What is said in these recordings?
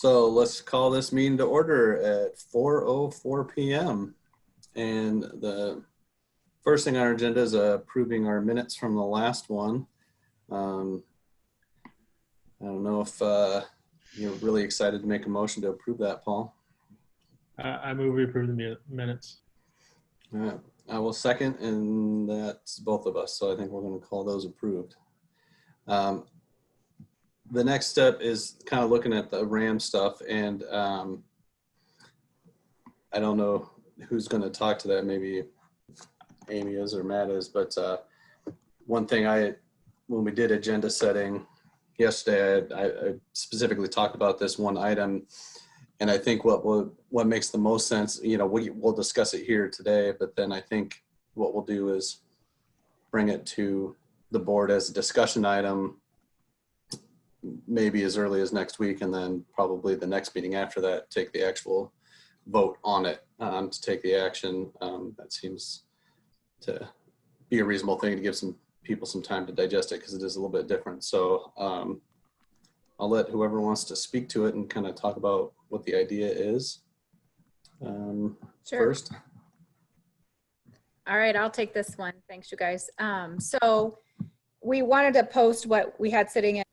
So let's call this meeting to order at 4:04 p.m. And the first thing on our agenda is approving our minutes from the last one. I don't know if you're really excited to make a motion to approve that, Paul. I move we approve the minutes. I will second, and that's both of us. So I think we're going to call those approved. The next step is kind of looking at the RAM stuff, and I don't know who's going to talk to that. Maybe Amy is or Matt is, but one thing when we did agenda setting yesterday, I specifically talked about this one item, and I think what makes the most sense, we'll discuss it here today, but then I think what we'll do is bring it to the board as a discussion item, maybe as early as next week, and then probably the next meeting after that, take the actual vote on it to take the action. That seems to be a reasonable thing to give some people some time to digest it, because it is a little bit different. So I'll let whoever wants to speak to it and kind of talk about what the idea is. Sure. First. All right, I'll take this one. Thanks, you guys. So we wanted to post what we had sitting in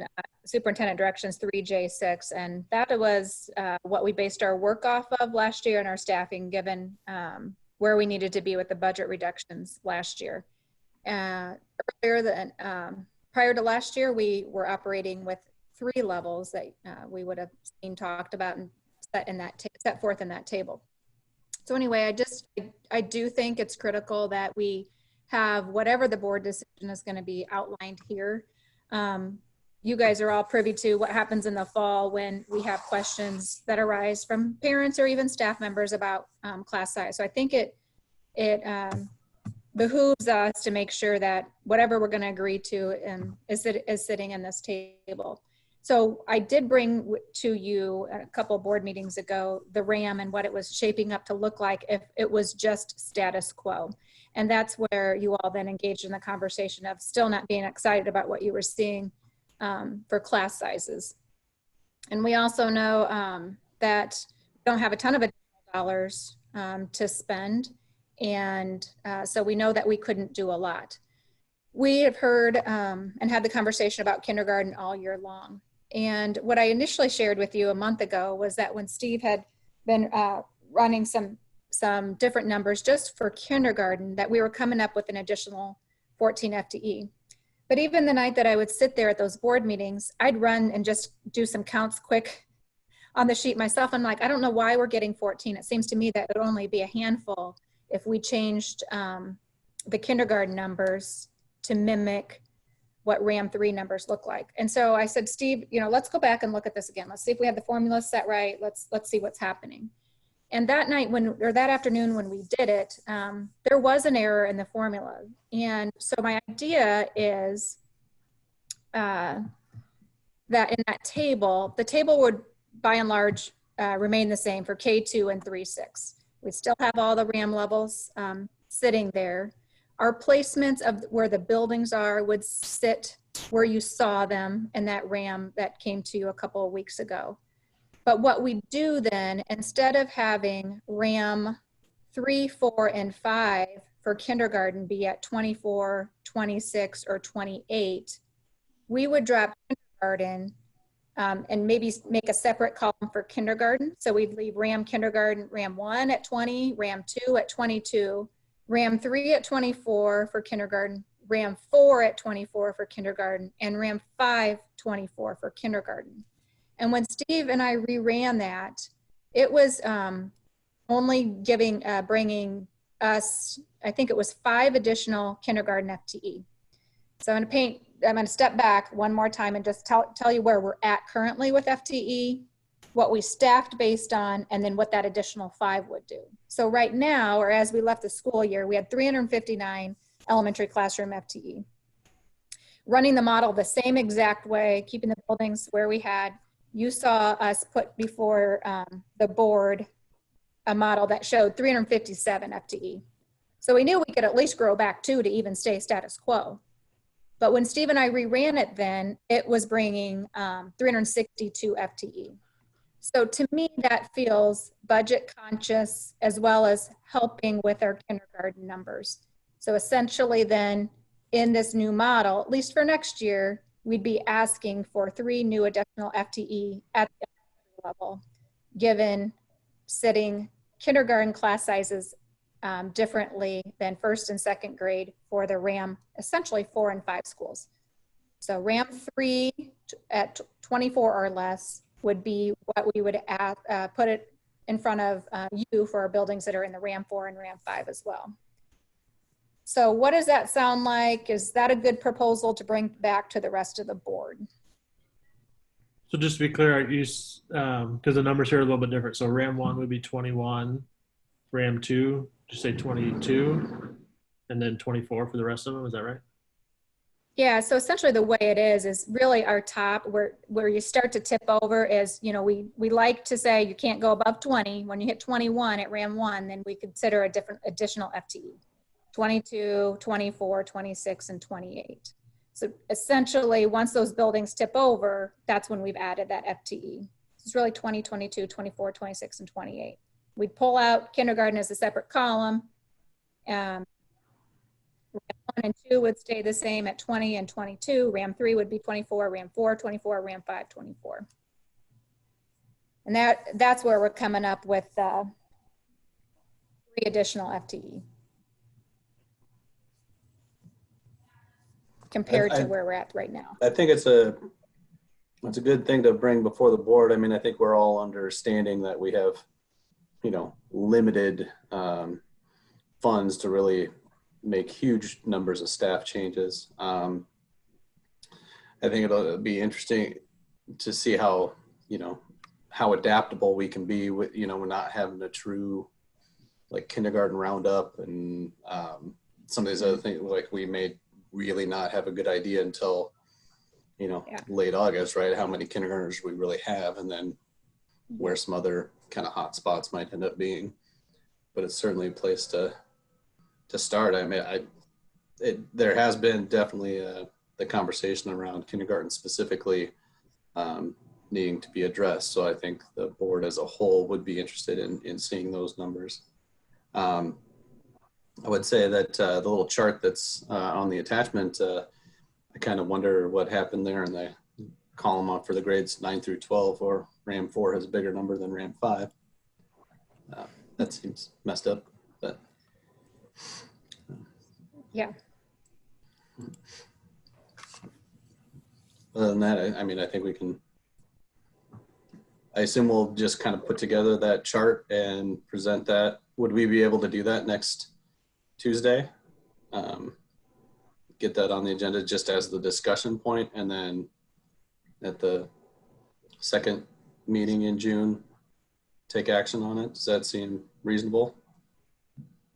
Superintendent Directions 3J6, and that was what we based our work off of last year and our staffing, given where we needed to be with the budget reductions last year. Prior to last year, we were operating with 3 levels that we would have seen talked about and set forth in that table. So anyway, I do think it's critical that we have whatever the board decision is going to be outlined here. You guys are all privy to what happens in the fall when we have questions that arise from parents or even staff members about class size. So I think it behooves us to make sure that whatever we're going to agree to is sitting in this table. So I did bring to you a couple board meetings ago the RAM and what it was shaping up to look like if it was just status quo. And that's where you all then engaged in the conversation of still not being excited about what you were seeing for class sizes. And we also know that we don't have a ton of additional dollars to spend. And so we know that we couldn't do a lot. We have heard and had the conversation about kindergarten all year long. And what I initially shared with you a month ago was that when Steve had been running some different numbers just for kindergarten, that we were coming up with an additional 14 FTE. But even the night that I would sit there at those board meetings, I'd run and just do some counts quick on the sheet myself. I'm like, I don't know why we're getting 14. It seems to me that it would only be a handful if we changed the kindergarten numbers to mimic what RAM 3 numbers look like. And so I said, Steve, let's go back and look at this again. Let's see if we have the formula set right. Let's see what's happening. And that night that afternoon when we did it, there was an error in the formula. And so my idea is that in that table, the table would by and large remain the same for K2 and 3-6. We'd still have all the RAM levels sitting there. Our placements of where the buildings are would sit where you saw them in that RAM that came to you a couple of weeks ago. But what we do then, instead of having RAM 3, 4, and 5 for kindergarten be at 24, 26, or 28, we would drop kindergarten and maybe make a separate column for kindergarten. So we'd leave RAM kindergarten, RAM 1 at 20, RAM 2 at 22, RAM 3 at 24 for kindergarten, RAM 4 at 24 for kindergarten, and RAM 5, 24 for kindergarten. And when Steve and I reran that, it was only bringing us, I think it was 5 additional kindergarten FTE. So I'm going to step back one more time and just tell you where we're at currently with FTE, what we staffed based on, and then what that additional 5 would do. So right now, or as we left the school year, we had 359 elementary classroom FTE. Running the model the same exact way, keeping the buildings where we had, you saw us put before the board a model that showed 357 FTE. So we knew we could at least grow back 2 to even stay status quo. But when Steve and I reran it then, it was bringing 362 FTE. So to me, that feels budget conscious as well as helping with our kindergarten numbers. So essentially then in this new model, at least for next year, we'd be asking for 3 new additional FTE at the level, given sitting kindergarten class sizes differently than first and second grade for the RAM, essentially 4 and 5 schools. So RAM 3 at 24 or less would be what we would put it in front of you for our buildings that are in the RAM 4 and RAM 5 as well. So what does that sound like? Is that a good proposal to bring back to the rest of the board? So just to be clear, because the numbers here are a little bit different. So RAM 1 would be 21, RAM 2, just say 22, and then 24 for the rest of them. Is that right? Yeah, so essentially the way it is really our top where you start to tip over is, you know, we like to say you can't go above 20. When you hit 21 at RAM 1, then we consider a different additional FTE, 22, 24, 26, and 28. So essentially once those buildings tip over, that's when we've added that FTE. It's really 20, 22, 24, 26, and 28. We'd pull out kindergarten as a separate column. RAM 1 and 2 would stay the same at 20 and 22. RAM 3 would be 24, RAM 4, 24, RAM 5, 24. And that's where we're coming up with 3 additional FTE compared to where we're at right now. I think it's a good thing to bring before the board. I mean, I think we're all understanding that we have, you know, limited funds to really make huge numbers of staff changes. I think it'll be interesting to see how, you know, how adaptable we can be with, you know, we're not having a true like kindergarten roundup and some of these other things, like we may really not have a good idea until, you know, late August, right? How many kindergartners we really have, and then where some other kind of hot spots might end up being. But it's certainly a place to start. I mean, there has been definitely the conversation around kindergarten specifically needing to be addressed. So I think the board as a whole would be interested in seeing those numbers. I would say that the little chart that's on the attachment, I kind of wonder what happened there in the column up for the grades 9 through 12, or RAM 4 has a bigger number than RAM 5. That seems messed up, but. Yeah. Other than that, I mean, I think we can, I assume we'll just kind of put together that chart and present that. Would we be able to do that next Tuesday? Get that on the agenda just as the discussion point, and then at the second meeting in June, take action on it. Does that seem reasonable?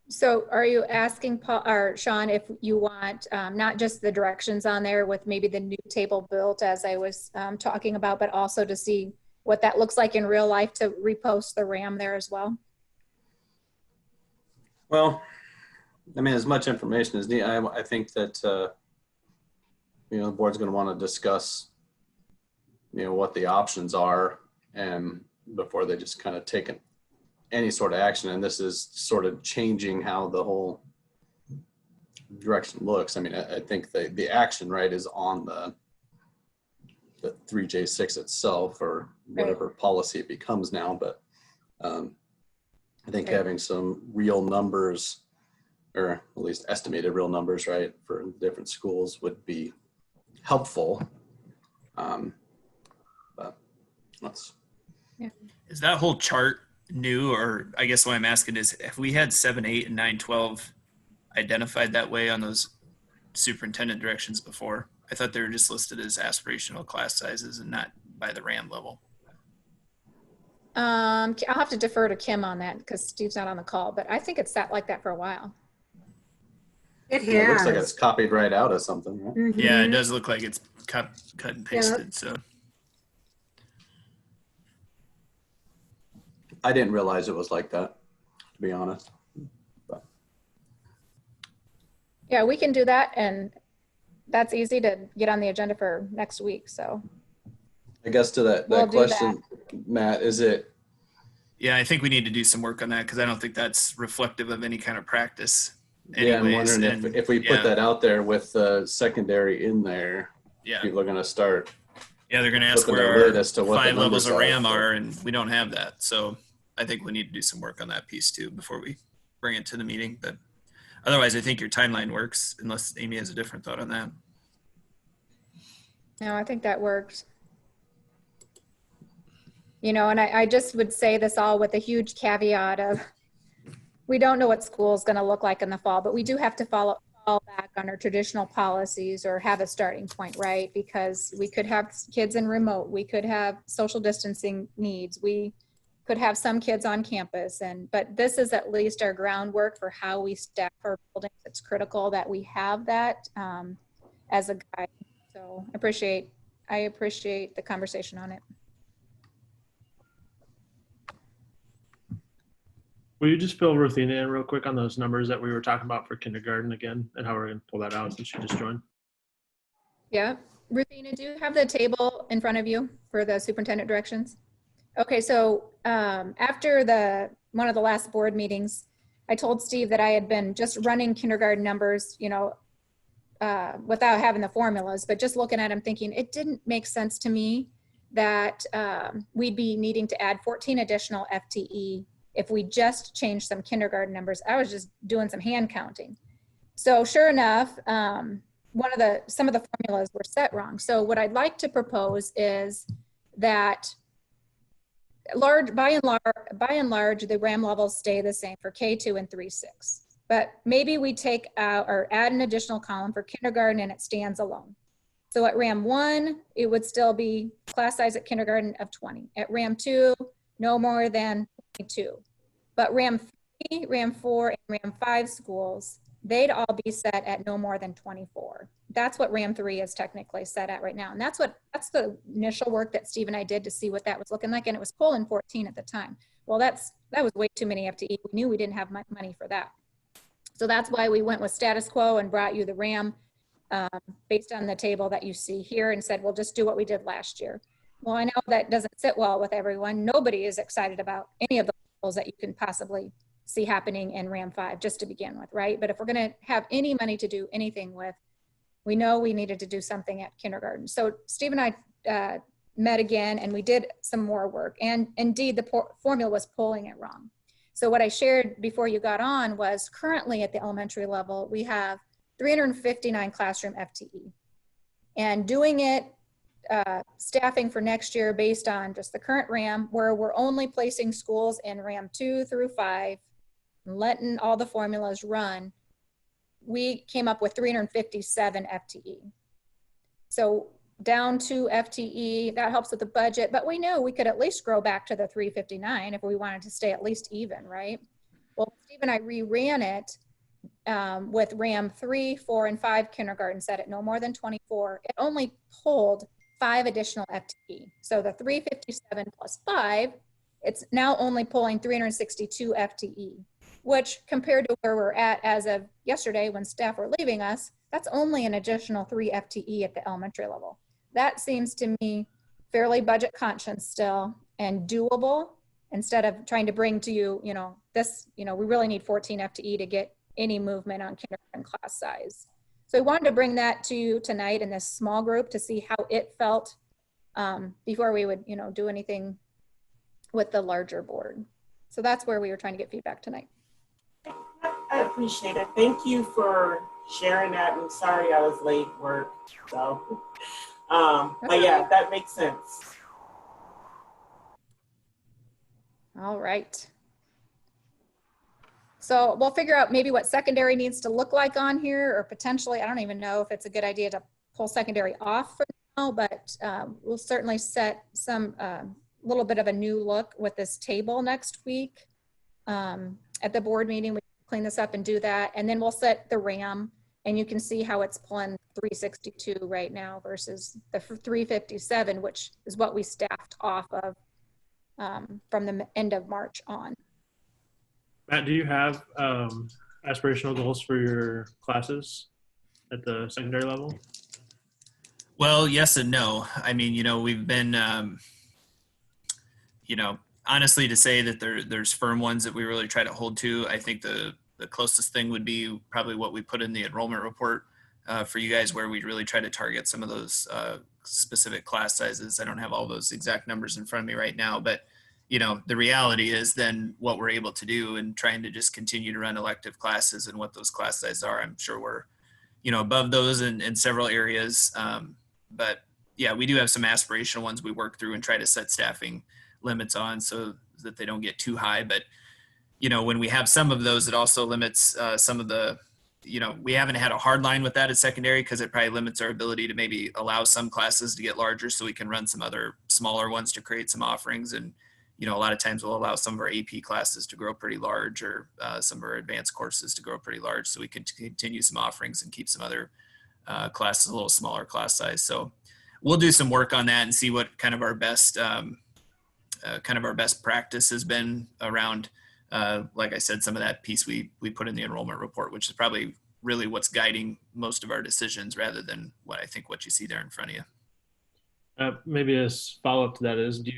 So are you asking Paul or Sean if you want not just the directions on there with maybe the new table built as I was talking about, but also to see what that looks like in real life to repost the RAM there as well? Well, I mean, as much information as needed. I think that, you know, the board's going to want to discuss, you know, what the options are, and before they just kind of take any sort of action. And this is sort of changing how the whole direction looks. I mean, I think the action, right, is on the 3J6 itself, or whatever policy it becomes now. But I think having some real numbers, or at least estimated real numbers, right, for different schools would be helpful. But let's. Yeah. Is that whole chart new? Or I guess what I'm asking is, have we had 7, 8, and 9, 12 identified that way on those superintendent directions before? I thought they were just listed as aspirational class sizes and not by the RAM level. I'll have to defer to Kim on that because Steve's not on the call, but I think it's sat like that for a while. It has. It looks like it's copied right out of something, right? Mhm. Yeah, it does look like it's cut and pasted. So I didn't realize it was like that, to be honest. But. Yeah, we can do that, and that's easy to get on the agenda for next week. So I guess to that We'll do question, Matt, is it, Yeah, I think we need to do some work on that because I don't think that's reflective of any kind of practice. yeah, I'm Anyways, wondering and if we put yeah, that out there with the secondary in there, yeah, people are gonna start they're going to ask flipping where their lid our as to what the 5 levels numbers of are. RAM are, and we don't have that. So I think we need to do some work on that piece too before we bring it to the meeting. But otherwise, I think your timeline works, unless Amy has a different thought on that. No, I think that works. You know, and I just would say this all with a huge caveat of, we don't know what school is going to look like in the fall, but we do have to fall back on our traditional policies or have a starting point, right? Because we could have kids in remote, we could have social distancing needs, we could have some kids on campus, but this is at least our groundwork for how we staff our buildings. It's critical that we have that as a guide. So I appreciate the conversation on it. Will you just fill Ruthina in real quick on those numbers that we were talking about for kindergarten again and how we're going to pull that out since she just joined? Yeah. Ruthina, do you have the table in front of you for the superintendent directions? Okay, so after one of the last board meetings, I told Steve that I had been just running kindergarten numbers, you know, without having the formulas, but just looking at them thinking it didn't make sense to me that we'd be needing to add 14 additional FTE if we just changed some kindergarten numbers. I was just doing some hand counting. So sure enough, some of the formulas were set wrong. So what I'd like to propose is that by and large, the RAM levels stay the same for K2 and 3-6. But maybe we take out or add an additional column for kindergarten and it stands alone. So at RAM 1, it would still be class size at kindergarten of 20. At RAM 2, no more than 22. But RAM 3, RAM 4, and RAM 5 schools, they'd all be set at no more than 24. That's what RAM 3 is technically set at right now. And that's the initial work that Steve and I did to see what that was looking like. And it was pulling 14 at the time. Well, that was way too many FTE. We knew we didn't have money for that. So that's why we went with status quo and brought you the RAM based on the table that you see here and said, we'll just do what we did last year. Well, I know that doesn't sit well with everyone. Nobody is excited about any of the levels that you can possibly see happening in RAM 5 just to begin with, right? But if we're going to have any money to do anything with, we know we needed to do something at kindergarten. So Steve and I met again and we did some more work, and indeed the formula was pulling it wrong. So what I shared before you got on was currently at the elementary level, we have 359 classroom FTE, and doing it staffing for next year based on just the current RAM, where we're only placing schools in RAM 2 through 5, and letting all the formulas run, we came up with 357 FTE. So down 2 FTE, that helps with the budget, but we know we could at least grow back to the 359 if we wanted to stay at least even, right? Well, Steve and I reran it with RAM 3, 4, and 5 kindergarten set at no more than 24. It only pulled 5 additional FTE. So the 357 plus 5, it's now only pulling 362 FTE, which compared to where we're at as of yesterday when staff were leaving us, that's only an additional 3 FTE at the elementary level. That seems to me fairly budget conscious still and doable, instead of trying to bring to you, we really need 14 FTE to get any movement on kindergarten class size. So I wanted to bring that to you tonight in this small group to see how it felt before we would, do anything with the larger board. So that's where we were trying to get feedback tonight. I appreciate it. Thank you for sharing that. I'm sorry I was late work. So, but yeah, that makes sense. All right. So we'll figure out maybe what secondary needs to look like on here, or potentially, I don't even know if it's a good idea to pull secondary off for now, but we'll certainly set some little bit of a new look with this table next week. At the board meeting, we clean this up and do that. And then we'll set the RAM, and you can see how it's pulling 362 right now versus the 357, which is what we staffed off of from the end of March on. Matt, do you have aspirational goals for your classes at the secondary level? Well, yes and no. I mean, we've been you know, honestly, to say that there's firm ones that we really try to hold to, I think the closest thing would be probably what we put in the enrollment report for you guys, where we really try to target some of those specific class sizes. I don't have all those exact numbers in front of me right now, but you know, the reality is then what we're able to do and trying to just continue to run elective classes and what those class sizes are. I'm sure we're, you know, above those in several areas. But yeah, we do have some aspirational ones we work through and try to set staffing limits on so that they don't get too high. But, you know, when we have some of those, it also limits some of the, you know, we haven't had a hard line with that at secondary because it probably limits our ability to maybe allow some classes to get larger so we can run some other smaller ones to create some offerings. And, you know, a lot of times we'll allow some of our AP classes to grow pretty large, or some of our advanced courses to grow pretty large so we can continue some offerings and keep some other classes a little smaller class size. So we'll do some work on that and see what kind of our best practice has been around, like I said, some of that piece we put in the enrollment report, which is probably really what's guiding most of our decisions rather than what you see there in front of you. Maybe a follow-up to that is, do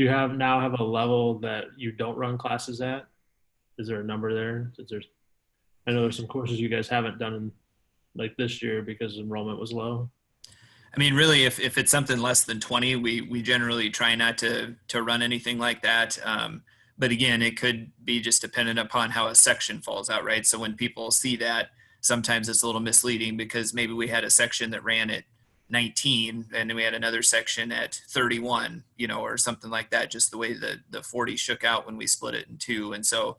you have a level that you don't run classes at? Is there a number there? I know there's some courses you guys haven't done like this year because enrollment was low. I mean, really, if it's something less than 20, we generally try not to run anything like that. But again, it could be just dependent upon how a section falls out, right? So when people see that, sometimes it's a little misleading because maybe we had a section that ran at 19 and then we had another section at 31, you know, or something like that, just the way the 40 shook out when we split it in two. And so,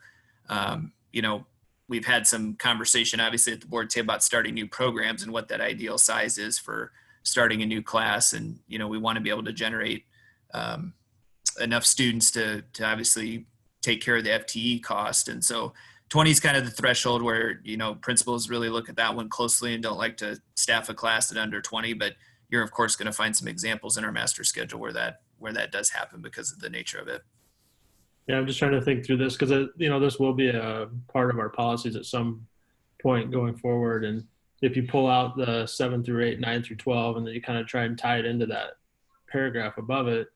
you know, we've had some conversation obviously at the board table about starting new programs and what that ideal size is for starting a new class. And, you know, we want to be able to generate enough students to obviously take care of the FTE cost. And so 20 is kind of the threshold where, you know, principals really look at that one closely and don't like to staff a class at under 20, but you're of course going to find some examples in our master schedule where that does happen because of the nature of it. Yeah, I'm just trying to think through this because, you know, this will be a part of our policies at some point going forward. And if you pull out the 7 through 8, 9 through 12, and then you kind of try and tie it into that paragraph above it,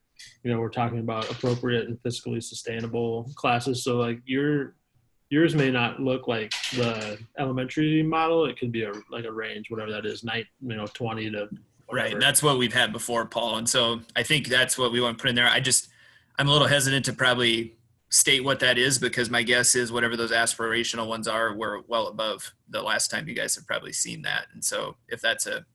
you know, we're talking about appropriate and fiscally sustainable classes. So like yours may not look like the elementary model. It could be a range, whatever that is, 20 to whatever. Right. That's what we've had before, Paul. And so I think that's what we want to put in there. I'm a little hesitant to probably state what that is because my guess is whatever those aspirational ones are, we're well above the last time you guys have probably seen that. And so if that's a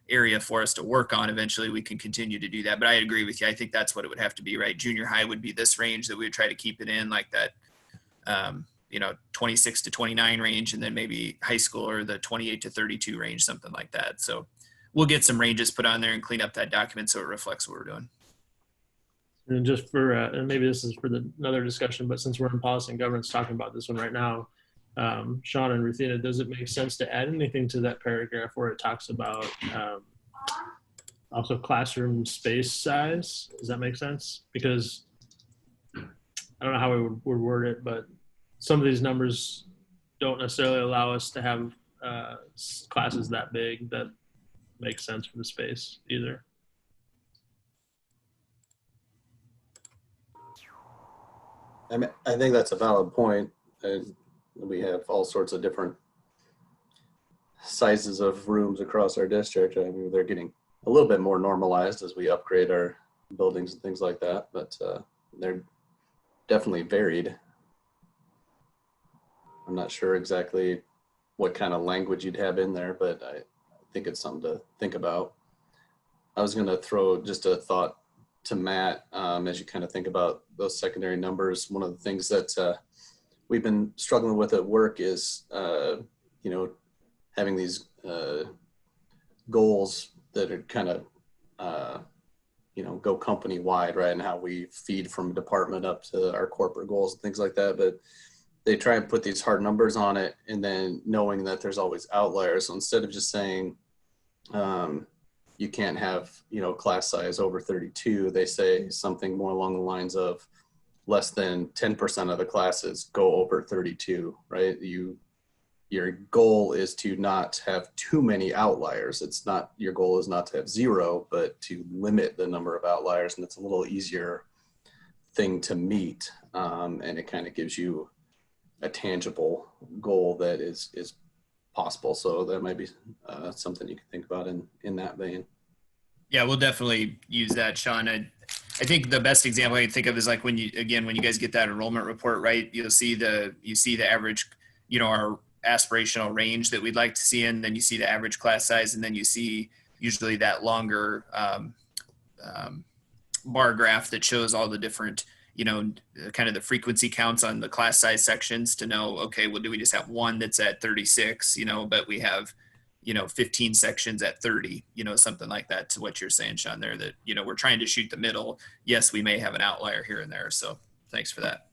area for us to work on, eventually we can continue to do that. But I agree with you. I think that's what it would have to be, right? Junior high would be this range that we would try to keep it in, like that, 26 to 29 range, and then maybe high school or the 28 to 32 range, something like that. So we'll get some ranges put on there and clean up that document so it reflects what we're doing. And just for, and maybe this is for another discussion, but since we're in policy and governance talking about this one right now, Sean and Ruthina, does it make sense to add anything to that paragraph where it talks about also classroom space size? Does that make sense? Because I don't know how we would word it, but some of these numbers don't necessarily allow us to have classes that big that make sense for the space either. I mean, I think that's a valid point. We have all sorts of different sizes of rooms across our district. I mean, they're getting a little bit more normalized as we upgrade our buildings and things like that, but they're definitely varied. I'm not sure exactly what kind of language you'd have in there, but I think it's something to think about. I was going to throw just a thought to Matt as you kind of think about those secondary numbers. One of the things that we've been struggling with at work is, having these goals that are kind of, go company wide, right? And how we feed from department up to our corporate goals and things like that. But they try and put these hard numbers on it, and then knowing that there's always outliers. So instead of just saying, you can't have, class size over 32, they say something more along the lines of less than 10% of the classes go over 32, right? Your goal is to not have too many outliers. Your goal is not to have zero, but to limit the number of outliers. And it's a little easier thing to meet, and it kind of gives you a tangible goal that is possible. So that might be something you can think about in that vein. Yeah, we'll definitely use that, Sean. I think the best example I can think of is like when you guys get that enrollment report, right? You see the average, our aspirational range that we'd like to see in, then you see the average class size, and then you see usually that longer bar graph that shows all the different, kind of the frequency counts on the class size sections to know, okay, well, do we just have one that's at 36, but we have 15 sections at 30, something like that, to what you're saying, Sean, there, that, we're trying to shoot the middle. Yes, we may have an outlier here and there. So thanks for that.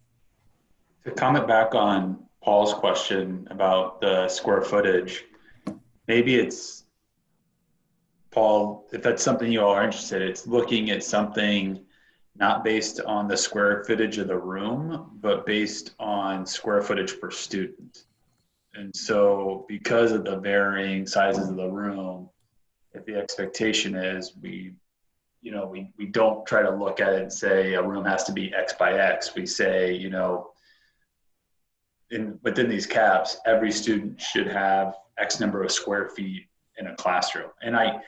To comment back on Paul's question about the square footage, maybe it's, Paul, if that's something you all are interested in, it's looking at something not based on the square footage of the room, but based on square footage per student. And so because of the varying sizes of the room, if the expectation is we don't try to look at it and say a room has to be X by X. We say, within these caps, every student should have X number of square feet in a classroom. And I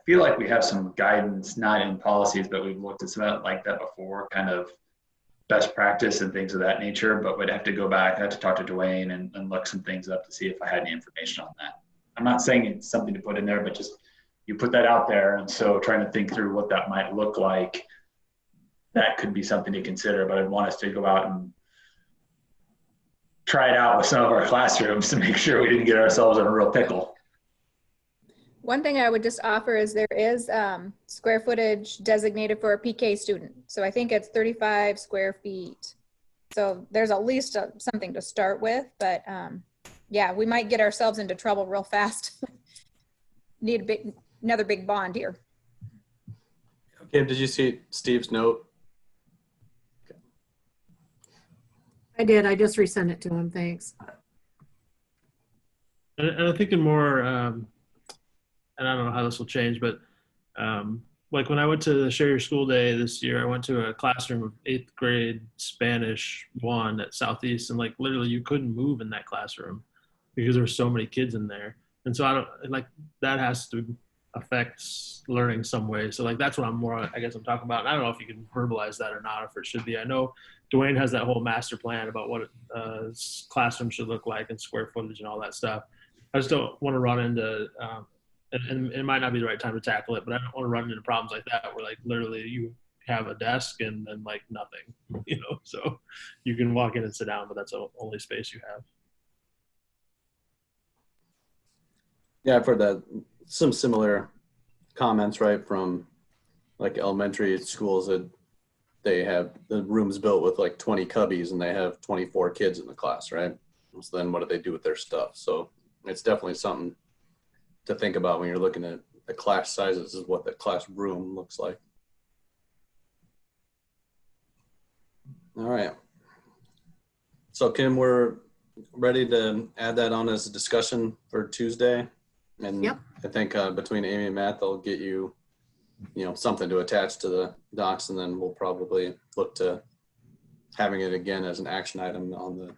feel like we have some guidance, not in policies, but we've looked at some like that before, kind of best practice and things of that nature, but would have to go back. I had to talk to Dwayne and look some things up to see if I had any information on that. I'm not saying it's something to put in there, but just you put that out there. And so trying to think through what that might look like, that could be something to consider, but I'd want us to go out and try it out with some of our classrooms to make sure we didn't get ourselves in a real pickle. One thing I would just offer is there is square footage designated for a PK student. So I think it's 35 square feet. So there's at least something to start with, but yeah, we might get ourselves into trouble real fast. Need another big bond here. Kim, did you see Steve's note? I did. I just resent it to him. Thanks. And I'm thinking more, and I don't know how this will change, but like when I went to the Share Your School Day this year, I went to a classroom of 8th grade Spanish 1 at Southeast, and like literally you couldn't move in that classroom because there were so many kids in there. And so I don't like that has to affect learning some way. So like that's what I'm talking about. And I don't know if you can verbalize that or not, if it should be. I know Dwayne has that whole master plan about what a classroom should look like and square footage and all that stuff. I just don't want to run into and it might not be the right time to tackle it, but I don't want to run into problems like that where like literally you have a desk and then like nothing, so you can walk in and sit down, but that's the only space you have. Yeah, I've heard some similar comments, right, from like elementary schools that they have the rooms built with like 20 cubbies and they have 24 kids in the class, right? So then what do they do with their stuff? So it's definitely something to think about when you're looking at the class sizes, is what the classroom looks like. All right. So Kim, we're ready to add that on as a discussion for Tuesday. And Yep. I think between Amy and Matt, they'll get you, something to attach to the docs, and then we'll probably look to having it again as an action item on the,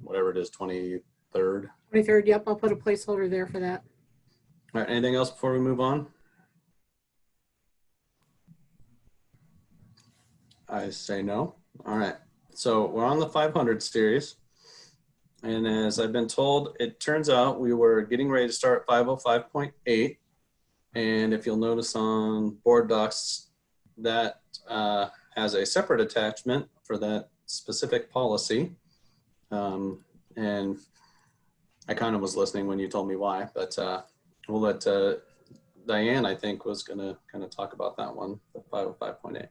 whatever it is, 23rd. 23rd. Yep. I'll put a placeholder there for that. All right, anything else before we move on? I say no. All right, so we're on the 500 series. And as I've been told, it turns out we were getting ready to start 505.8. And if you'll notice on board docs, that has a separate attachment for that specific policy. And I kind of was listening when you told me why, but we'll let Diane, I think, was going to kind of talk about that one, the 505.8.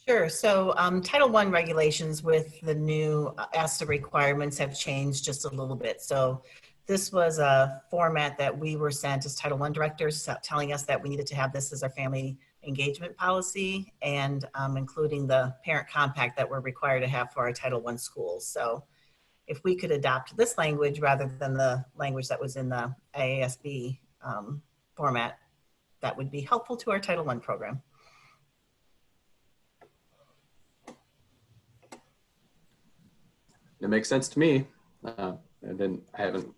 Sure. So Title I regulations with the new ASTA requirements have changed just a little bit. So this was a format that we were sent as Title I directors, telling us that we needed to have this as our family engagement policy, and including the parent compact that we're required to have for our Title I schools. So if we could adopt this language rather than the language that was in the IASB format, that would be helpful to our Title I program. it makes sense to me. I haven't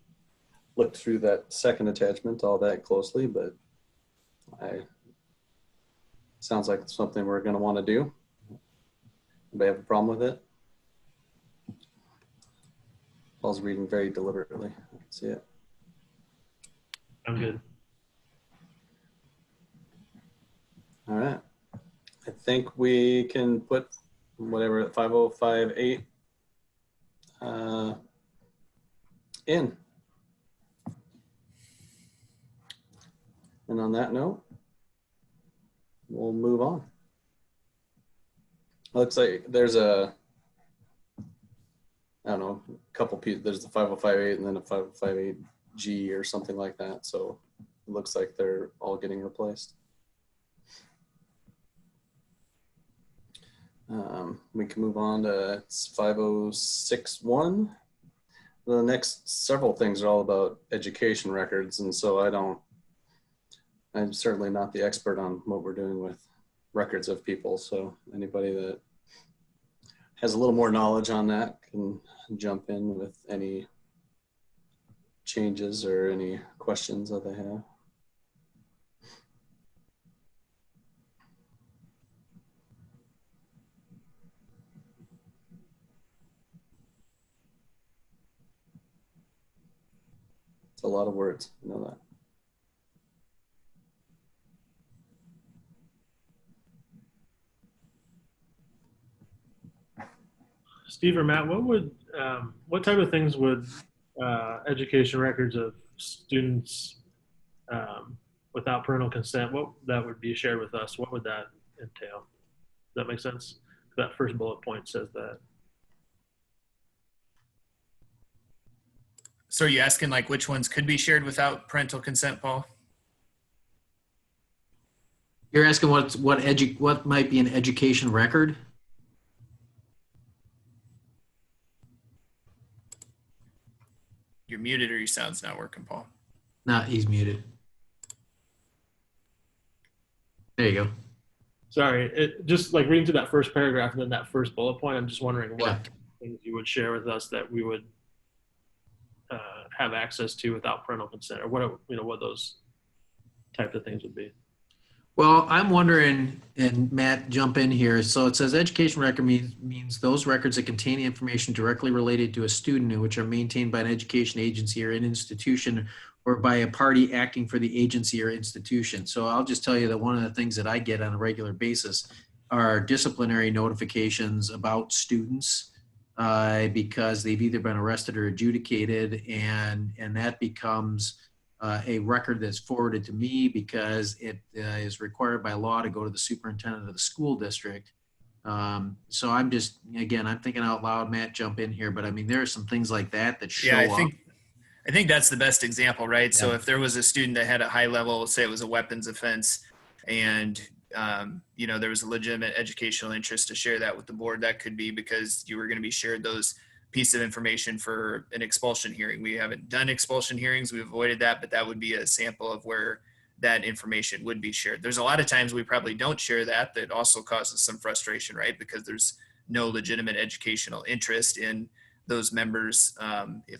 looked through that second attachment all that closely, but sounds like it's something we're going to want to do. Anybody have a problem with it? Paul's reading very deliberately. I can see it. I'm good. All right. I think we can put whatever 5058 in. And on that note, we'll move on. Looks like there's a, I don't know, a couple pieces. There's the 5058 and then a 5058G or something like that. So it looks like they're all getting replaced. We can move on to it's 5061. The next several things are all about education records. And so I'm certainly not the expert on what we're doing with records of people. So anybody that has a little more knowledge on that can jump in with any changes or any questions that they have. It's a lot of words, you know that. Steve or Matt, what type of things would education records of students without parental consent, what that would be shared with us, what would that entail? Does that make sense? That first bullet point says that. So are you asking like which ones could be shared without parental consent, Paul? You're asking what might be an education record? You're muted or your sound's not working, Paul. No, he's muted. There you go. Sorry, it just like reading through that first paragraph and then that first bullet point, I'm just wondering what Yeah. things you would share with us that we would have access to without parental consent, or what those types of things would be. Well, I'm wondering, and Matt, jump in here. So it says education record means those records that contain information directly related to a student and which are maintained by an education agency or an institution or by a party acting for the agency or institution. So I'll just tell you that one of the things that I get on a regular basis are disciplinary notifications about students because they've either been arrested or adjudicated, and that becomes a record that's forwarded to me because it is required by law to go to the superintendent of the school district. So I'm just, again, I'm thinking out loud, Matt, jump in here, but I mean, there are some things like that show up. I think that's the best example, right? Yeah. So if there was a student that had a high level, say it was a weapons offense, and there was a legitimate educational interest to share that with the board, that could be because you were going to be shared those piece of information for an expulsion hearing. We haven't done expulsion hearings. We've avoided that, but that would be a sample of where that information would be shared. There's a lot of times we probably don't share that also causes some frustration, right? Because there's no legitimate educational interest in those members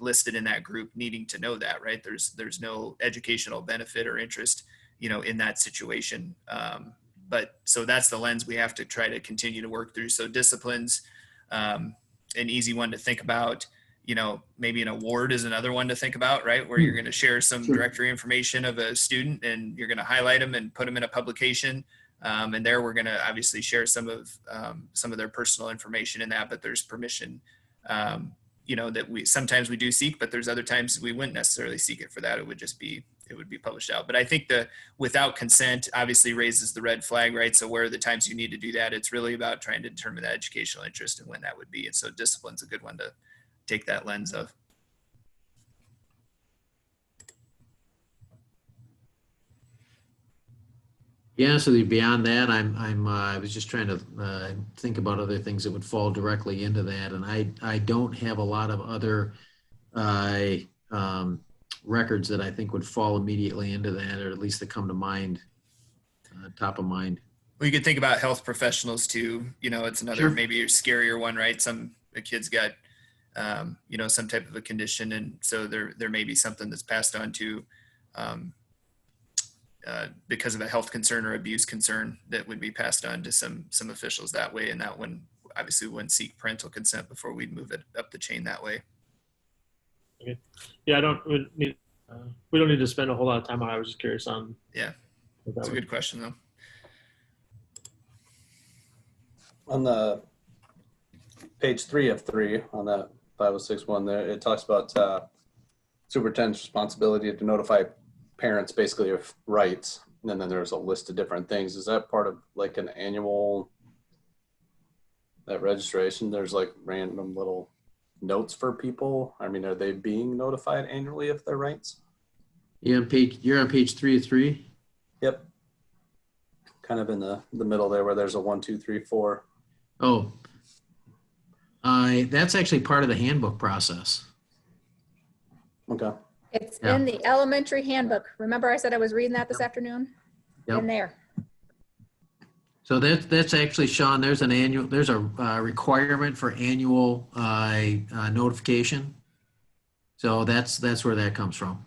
listed in that group needing to know that, right? There's no educational benefit or interest, in that situation. But so that's the lens we have to try to continue to work through. So disciplines, an easy one to think about, maybe an award is another one to think about, right? Where you're going to share some directory information of a student and you're going to highlight them and put them in a publication. And there we're going to obviously share some of their personal information in that, but there's permission, that sometimes we do seek, but there's other times we wouldn't necessarily seek it for that. It would be published out. But I think the without consent obviously raises the red flag, right? So where are the times you need to do that? It's really about trying to determine that educational interest and when that would be. And so discipline's a good one to take that lens of. Yeah, so beyond that, I was just trying to think about other things that would fall directly into that, and I don't have a lot of other records that I think would fall immediately into that, or at least that come to mind, top of mind. Well, you could think about health professionals too. It's another Sure. maybe a scarier one, right? A kid's got you know, some type of a condition. And so there may be something that's passed on to, because of a health concern or abuse concern that would be passed on to some officials that way. And that one obviously wouldn't seek parental consent before we'd move it up the chain that way. Yeah, we don't need to spend a whole lot of time on it. I was just curious on. Yeah, what that that's a would- good question though. On the page 3 of 3 on that 5061 there, it talks about superintendent's responsibility to notify parents basically of rights. And then there's a list of different things. Is that part of like an annual, that registration? There's like random little notes for people. I mean, are they being notified annually of their rights? You're on page 3 of 3. Yep. Kind of in the middle there where there's a 1, 2, 3, 4. Oh, that's actually part of the handbook process. Okay. It's Yeah. in the elementary handbook. Remember I said I was reading that this afternoon? Yep. In there. So that's actually, Sean, there's a requirement for annual notification. So that's where that comes from.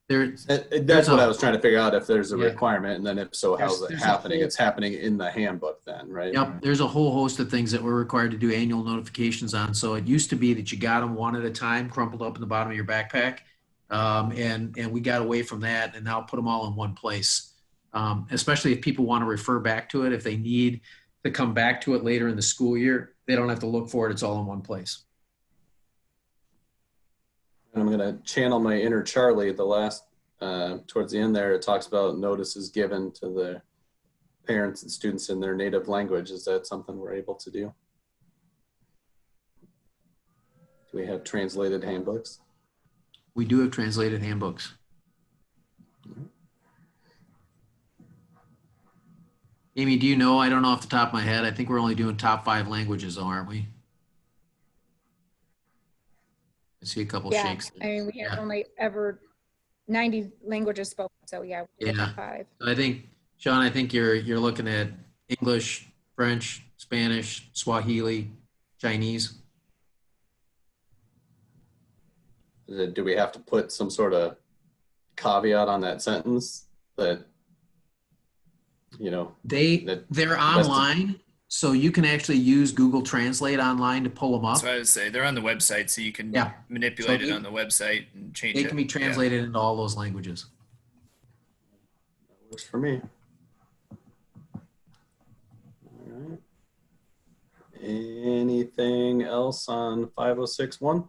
That's There's what a- I was trying to figure out, if there's a Yeah. requirement, and then if so, how's it There's a happening? whole- It's happening in the handbook then, right? Yep, there's a whole host of things that we're required to do annual notifications on. So it used to be that you got them one at a time, crumpled up in the bottom of your backpack. And we got away from that and now put them all in one place. Especially if people want to refer back to it, if they need to come back to it later in the school year, they don't have to look for it. It's all in one place. And I'm going to channel my inner Charlie. The last, towards the end there, it talks about notices given to the parents and students in their native language. Is that something we're able to do? Do we have translated handbooks? We do have translated handbooks. Amy, do you know? I don't know off the top of my head. I think we're only doing top 5 languages, though, aren't we? I see a couple Yeah, shakes. I mean, we have Yeah. only ever 90 languages spoken, so yeah. We did Yeah. 5. I think, Sean, I think you're looking at English, French, Spanish, Swahili, Chinese. Do we have to put some sort of caveat on that sentence that, you know, They're online, so you can actually use Google Translate online to pull them up. That's what I would say. They're on the website, so you can Yeah. manipulate So it they- on the website and change They it. can be Yeah. translated into all those languages. works for me? All right. Anything else on 5061?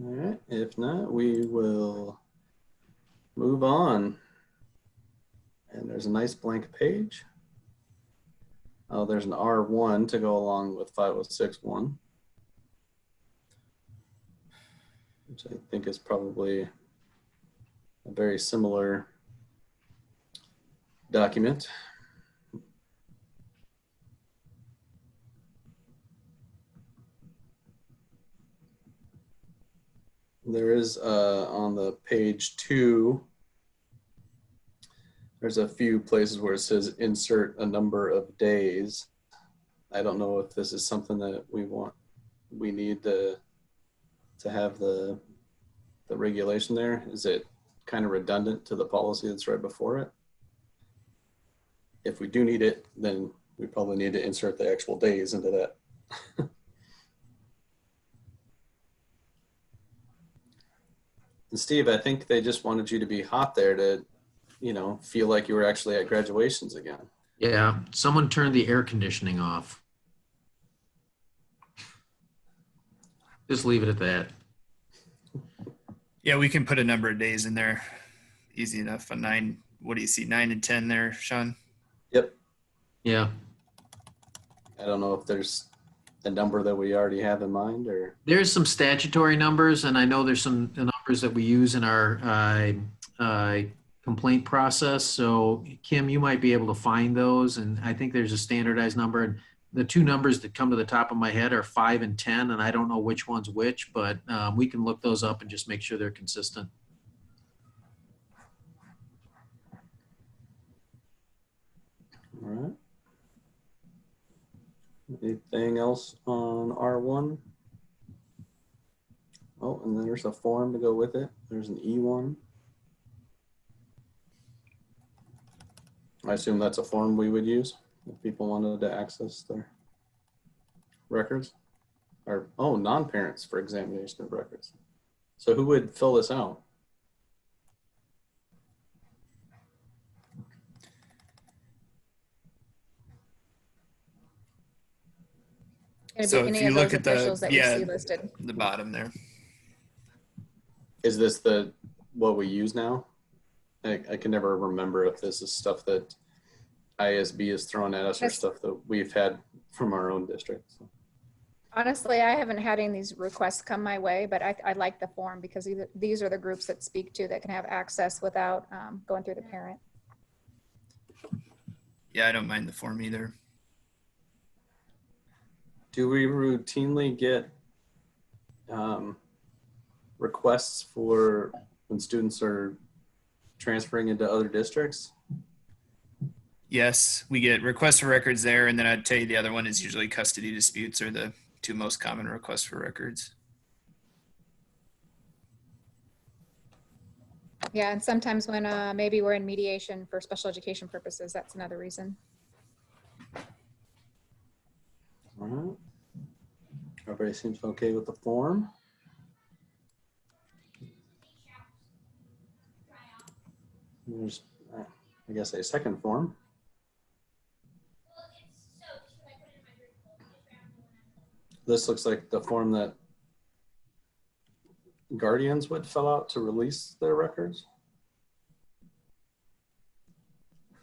All right, if not, we will move on. And there's a nice blank page. Oh, there's an R1 to go along with 5061, which I think is probably a very similar document. There is on the page 2, there's a few places where it says insert a number of days. I don't know if this is something that we need to have the regulation there. Is it kind of redundant to the policy that's right before it? If we do need it, then we probably need to insert the actual days into that. And Steve, I think they just wanted you to be hot there to, you know, feel like you were actually at graduations again. Yeah, someone turned the air conditioning off. Just leave it at that. Yeah, we can put a number of days in there. Easy enough. A 9. What do you see? 9 and 10 there, Sean? Yep. Yeah, I don't know if there's a number that we already have in mind, or there's some statutory numbers, and I know there's some numbers that we use in our complaint process. So Kim, you might be able to find those, and I think there's a standardized number. And the two numbers that come to the top of my head are 5 and 10, and I don't know which one's which, but we can look those up and just make sure they're consistent. Anything else on R1? Oh, and then there's a form to go with it. There's an E1. I assume that's a form we would use if people wanted to access their records. Or, oh, non-parents for examination of records. So who would fill this out? It'd So be if any you of look those at the, officials that you yeah, see listed. the bottom there. Is this what we use now? I can never remember if this is stuff that ISB is throwing at us or Yes. stuff that we've had from our own district. So. Honestly, I haven't had any of these requests come my way, but I like the form because these are the groups that speak to that can have access without going through the parent. Yeah, I don't mind the form either. Do we routinely get requests for when students are transferring into other districts? Yes, we get requests for records there, and then I'd tell you the other one is usually custody disputes are the two most common requests for records. Yeah, and sometimes when maybe we're in mediation for special education purposes, that's another reason. All right. Everybody seems okay with the form. There's, I guess, a second form. This looks like the form that guardians would fill out to release their records.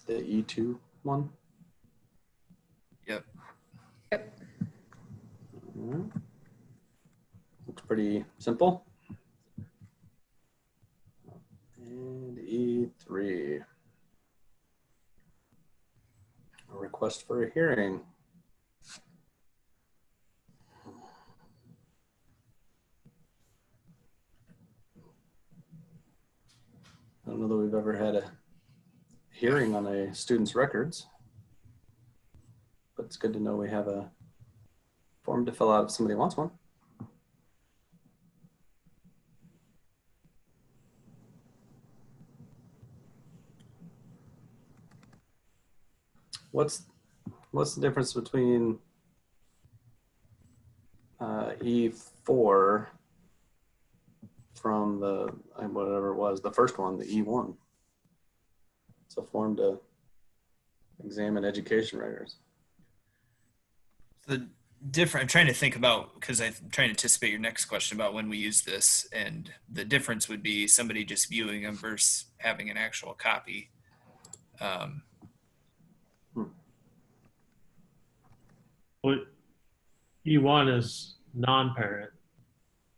The E2 one. Yep. Yep. All right. Looks pretty simple. And E3. A request for a hearing. I don't know that we've ever had a hearing on a student's records, but it's good to know we have a form to fill out if somebody wants one. What's the difference between E4 from the whatever it was, the first one, the E1? It's a form to examine education records. The different, I'm trying to think about, because I'm trying to anticipate your next question about when we use this, and the difference would be somebody just viewing them versus having an actual copy. Well, E1 is non-parent,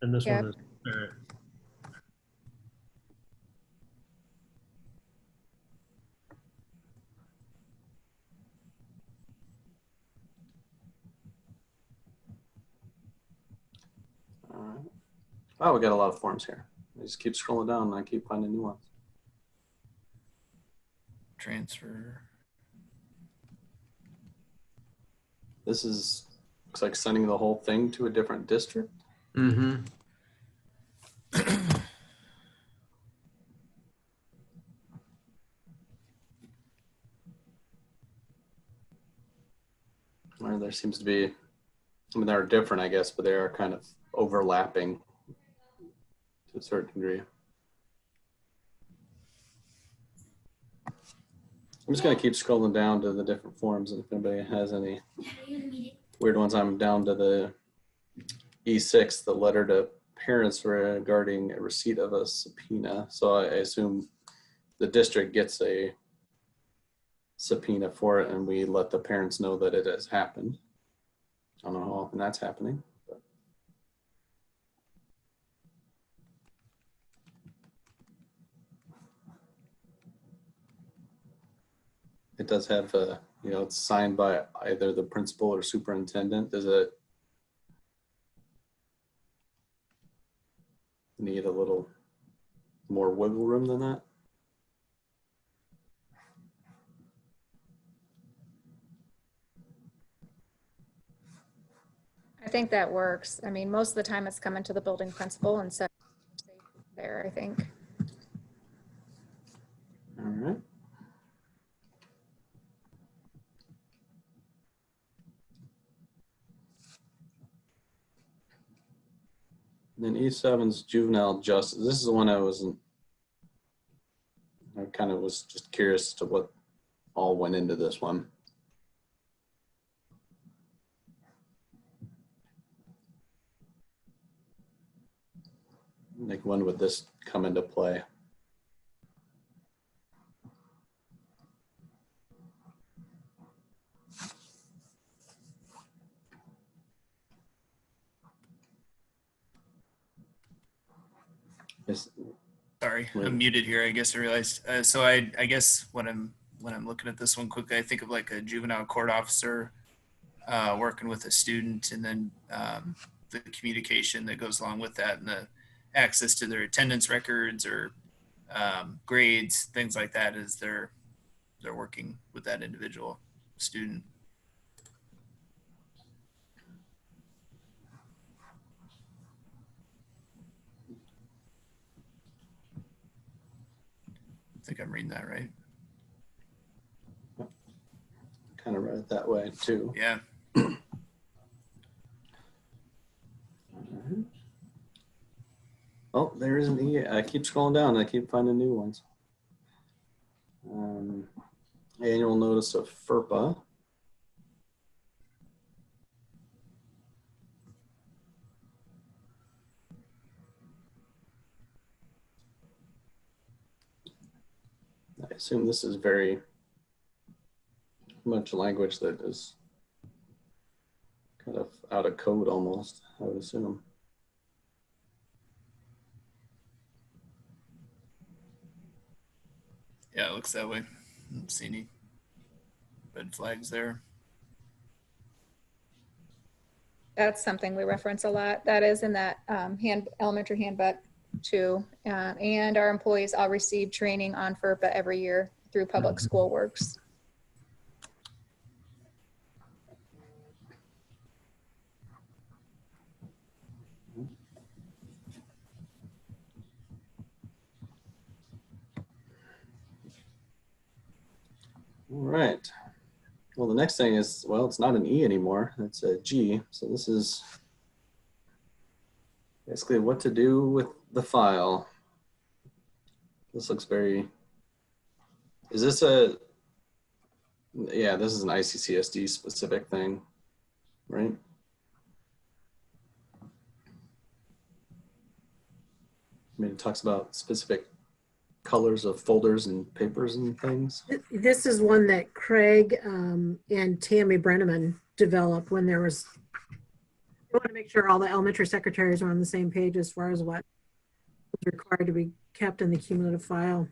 and this Yep. one is parent. All right. Oh, we got a lot of forms here. I just keep scrolling down and I keep finding new ones. Transfer. This looks like sending the whole thing to a different district. Mm-hmm. Or there seems to be, I mean, they're different, I guess, but they are kind of overlapping to a certain degree. I'm just going to keep scrolling down to the different forms, and if anybody has any weird ones, I'm down to the E6, the letter to parents regarding a receipt of a subpoena. So I assume the district gets a subpoena for it, and we let the parents know that it has happened. I don't know how often that's happening. But. It does have a, it's signed by either the principal or superintendent. Does it need a little more wiggle room than that? think that works. I mean, most of the time it's coming to the building principal and so there, I think. All right. Then E7's juvenile justice. This is the one I kind of was just curious to what all went into this one. Like, when would this come into play? Yes. Sorry, Right. I'm muted here. I guess I realized. So I guess when I'm looking at this one quickly, I think of like a juvenile court officer working with a student, and then the communication that goes along with that, and the access to their attendance records or grades, things like that, as they're working with that individual student. I think I'm reading that right. Kind of read it that way too. Yeah. Oh, there is an E. I keep scrolling down. I keep finding new ones. Annual notice of Ferpa. I assume this is very much language that is kind of out of code almost, I would assume. Yeah, it looks that way. I don't see any red flags there. That's something we reference a lot. That is in that elementary handbook too. And our employees all receive training on FERPA every year through Public School Works. All right. Well, the next thing is, well, it's not an E anymore. It's a G. So this is basically what to do with the file. This looks very, is this a, yeah, this is an ICCSD specific thing, right? I mean, it talks about specific colors of folders and papers and things. This is one that Craig and Tammy Brenneman developed when there was, I want to make sure all the elementary secretaries are on the same page as far as what is required to be kept in the cumulative file.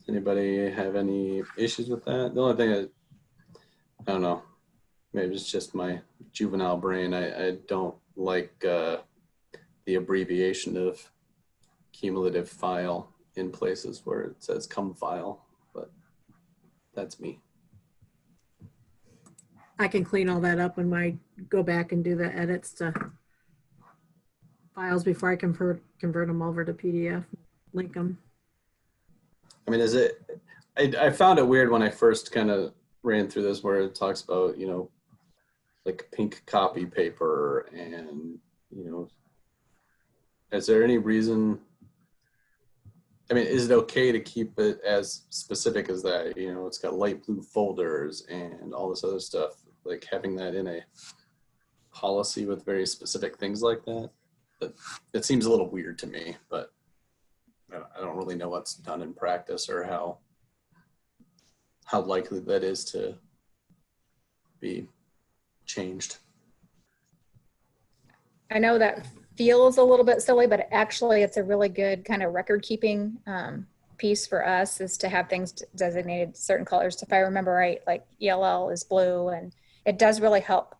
Anybody have any issues with that? The only thing I don't know, maybe it's just my juvenile brain. I don't like the abbreviation of cumulative file in places where it says cum file, but that's me. I can clean all that up when I go back and do the edits to files before I convert them over to PDF, link them. I mean, is it, I found it weird when I first kind of ran through this where it talks about, you know, like pink copy paper and, you know, is there any reason, I mean, is it okay to keep it as specific as that? You know, it's got light blue folders and all this other stuff, like having that in a policy with very specific things like that. But it seems a little weird to me, but I don't really know what's done in practice or how likely that is to be changed. I know that feels a little bit silly, but actually it's a really good kind of record keeping piece for us, is to have things designated certain colors. If I remember right, like ELL is blue, and it does really help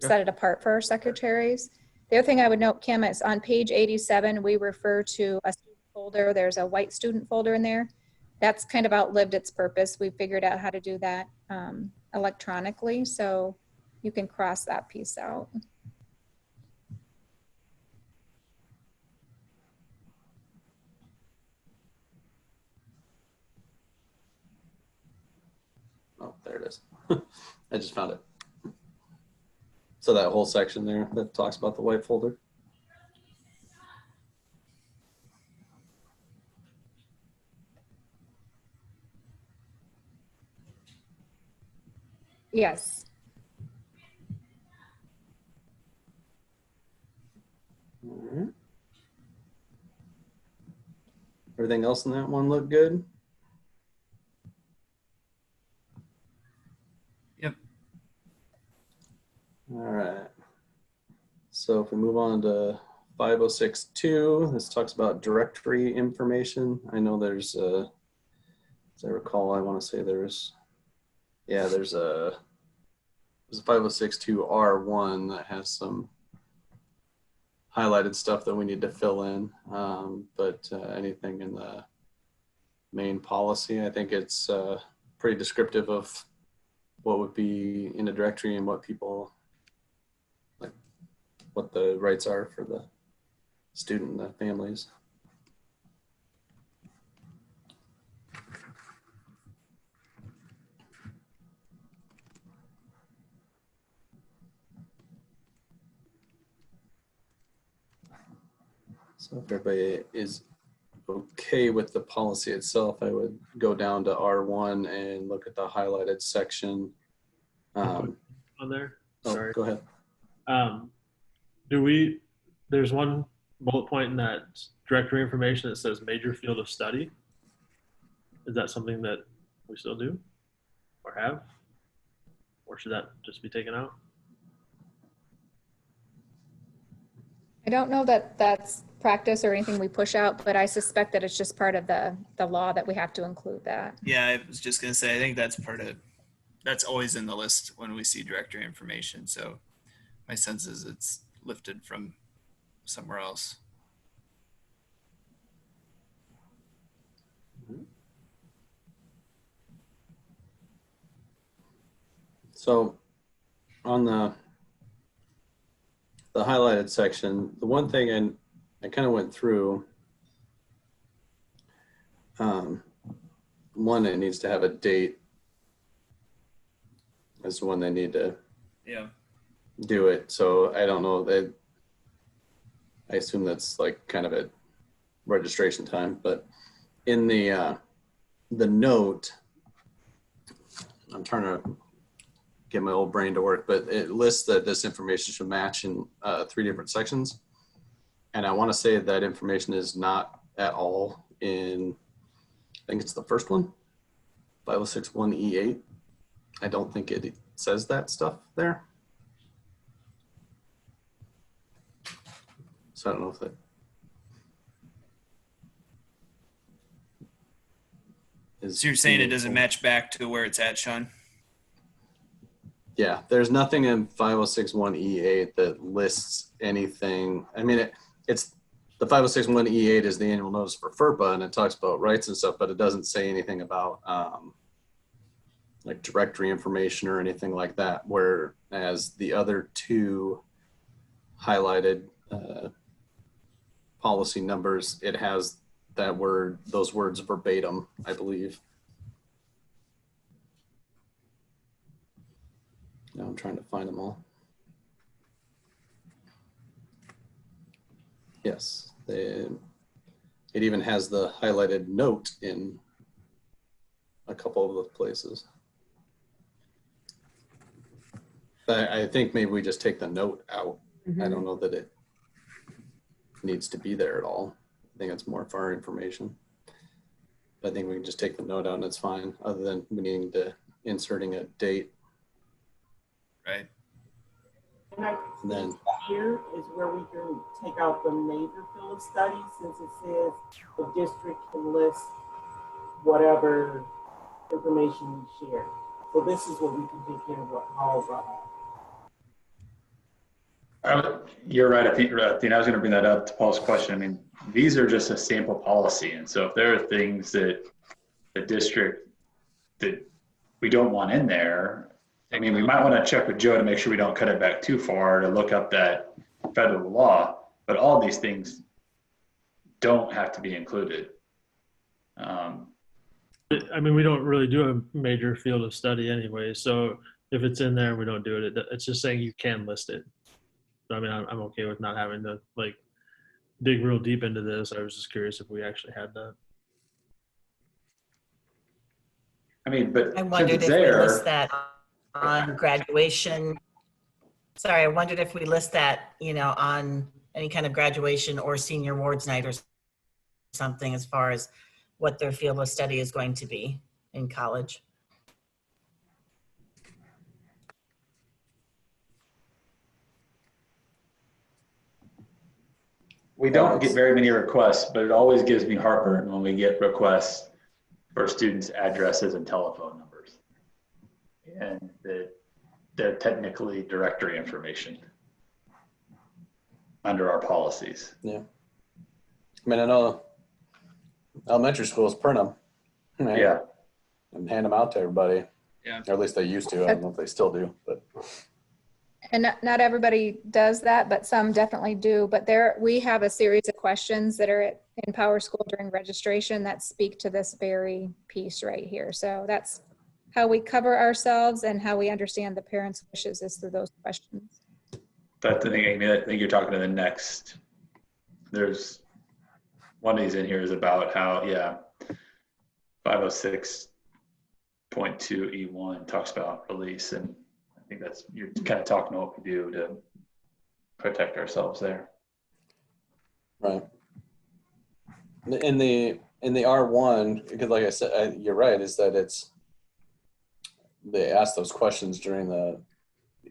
set it apart for our secretaries. The other thing I would note, Kim, is on page 87, we refer to a student folder. There's a white student folder in there. That's kind of outlived its purpose. We figured out how to do that electronically, so you can cross that piece out. Oh, there it is. I just found it. So that whole section there that talks about the white folder. Yes. All right. Everything else in that one look good? Yep. All right. So if we move on to 506.2, this talks about directory information. I know there's a, as I recall, I want to say there's a 506.2 R1 that has some highlighted stuff that we need to fill in, but anything in the main policy, I think it's pretty descriptive of what would be in a directory and what people, like what the rights are for the student and the families. So if everybody is okay with the policy itself, I would go down to R1 and look at the highlighted section. On there. Sorry. Go ahead. There's one bullet point in that directory information that says major field of study. Is that something that we still do or have? Or should that just be taken out? I don't know that that's practice or anything we push out, but I suspect that it's just part of the law that we have to include that. Yeah, I was just gonna say, I think that's always in the list when we see directory information. So my sense is it's lifted from somewhere else. So on the highlighted section, the one thing I kind of went through, one, it needs to have a date as to when they need to do it. So I don't know that, I assume that's like kind of a registration time, but in the note, I'm trying to get my old brain to work, but it lists that this information should match in 3 different sections. And I want to say that information is not at all in, I think it's the first one, 506.1E8. I don't think it says that stuff there. So I don't know if that. So you're saying it doesn't match back to where it's at, Sean? Yeah, there's nothing in 506.1E8 that lists anything. I mean, it's the 506.1E8 is the annual notice for FERPA, and it talks about rights and stuff, but it doesn't say anything about like directory information or anything like that. Whereas the other 2 highlighted policy numbers, it has those words verbatim, I believe. Now I'm trying to find them all. Yes, it even has the highlighted note in a couple of the places. But I think maybe we just take the note out. I don't know that it needs to be there at all. I think it's more for our information. But I think we can just take the note out and it's fine, other than we needing to inserting a date. Right. And I And then here is where we can take out the major field of study, since it says the district can list whatever information we share. So this is what we can take care of what Paul brought up. You're right. I think I was going to bring that up to Paul's question. I mean, these are just a sample policy. And so if there are things that the district that we don't want in there, I mean, we might want to check with Joe to make sure we don't cut it back too far to look up that federal law, but all these things don't have to be included. I mean, we don't really do a major field of study anyway. So if it's in there and we don't do it, it's just saying you can list it. So, I mean, I'm okay with not having to like dig real deep into this. I was just curious if we actually had that. I mean, but I since wondered it's if we list there, that on graduation. Sorry, I wondered if we list that, you know, on any kind of graduation or senior awards night or something as far as what their field of study is going to be in college. we don't get very many requests, but it always gives me heartburn when we get requests for students' addresses and telephone numbers. And that they're technically directory information under our policies. Yeah. I mean, I know elementary schools print them. Right? Yeah. And hand them out to everybody. Yeah. Or at least they used to. I don't know if they still do, but. And not everybody does that, but some definitely do. But we have a series of questions that are in Power School during registration that speak to this very piece right here. So that's how we cover ourselves and how we understand the parents' wishes is through those questions. But I think, Amy, I think you're talking to the next. There's one of these in here is about how, 506.2E1 talks about release, and I think that's, you're kind of talking about what we do to protect ourselves there. Right. In the R1, because like I said, you're right, is that they ask those questions during the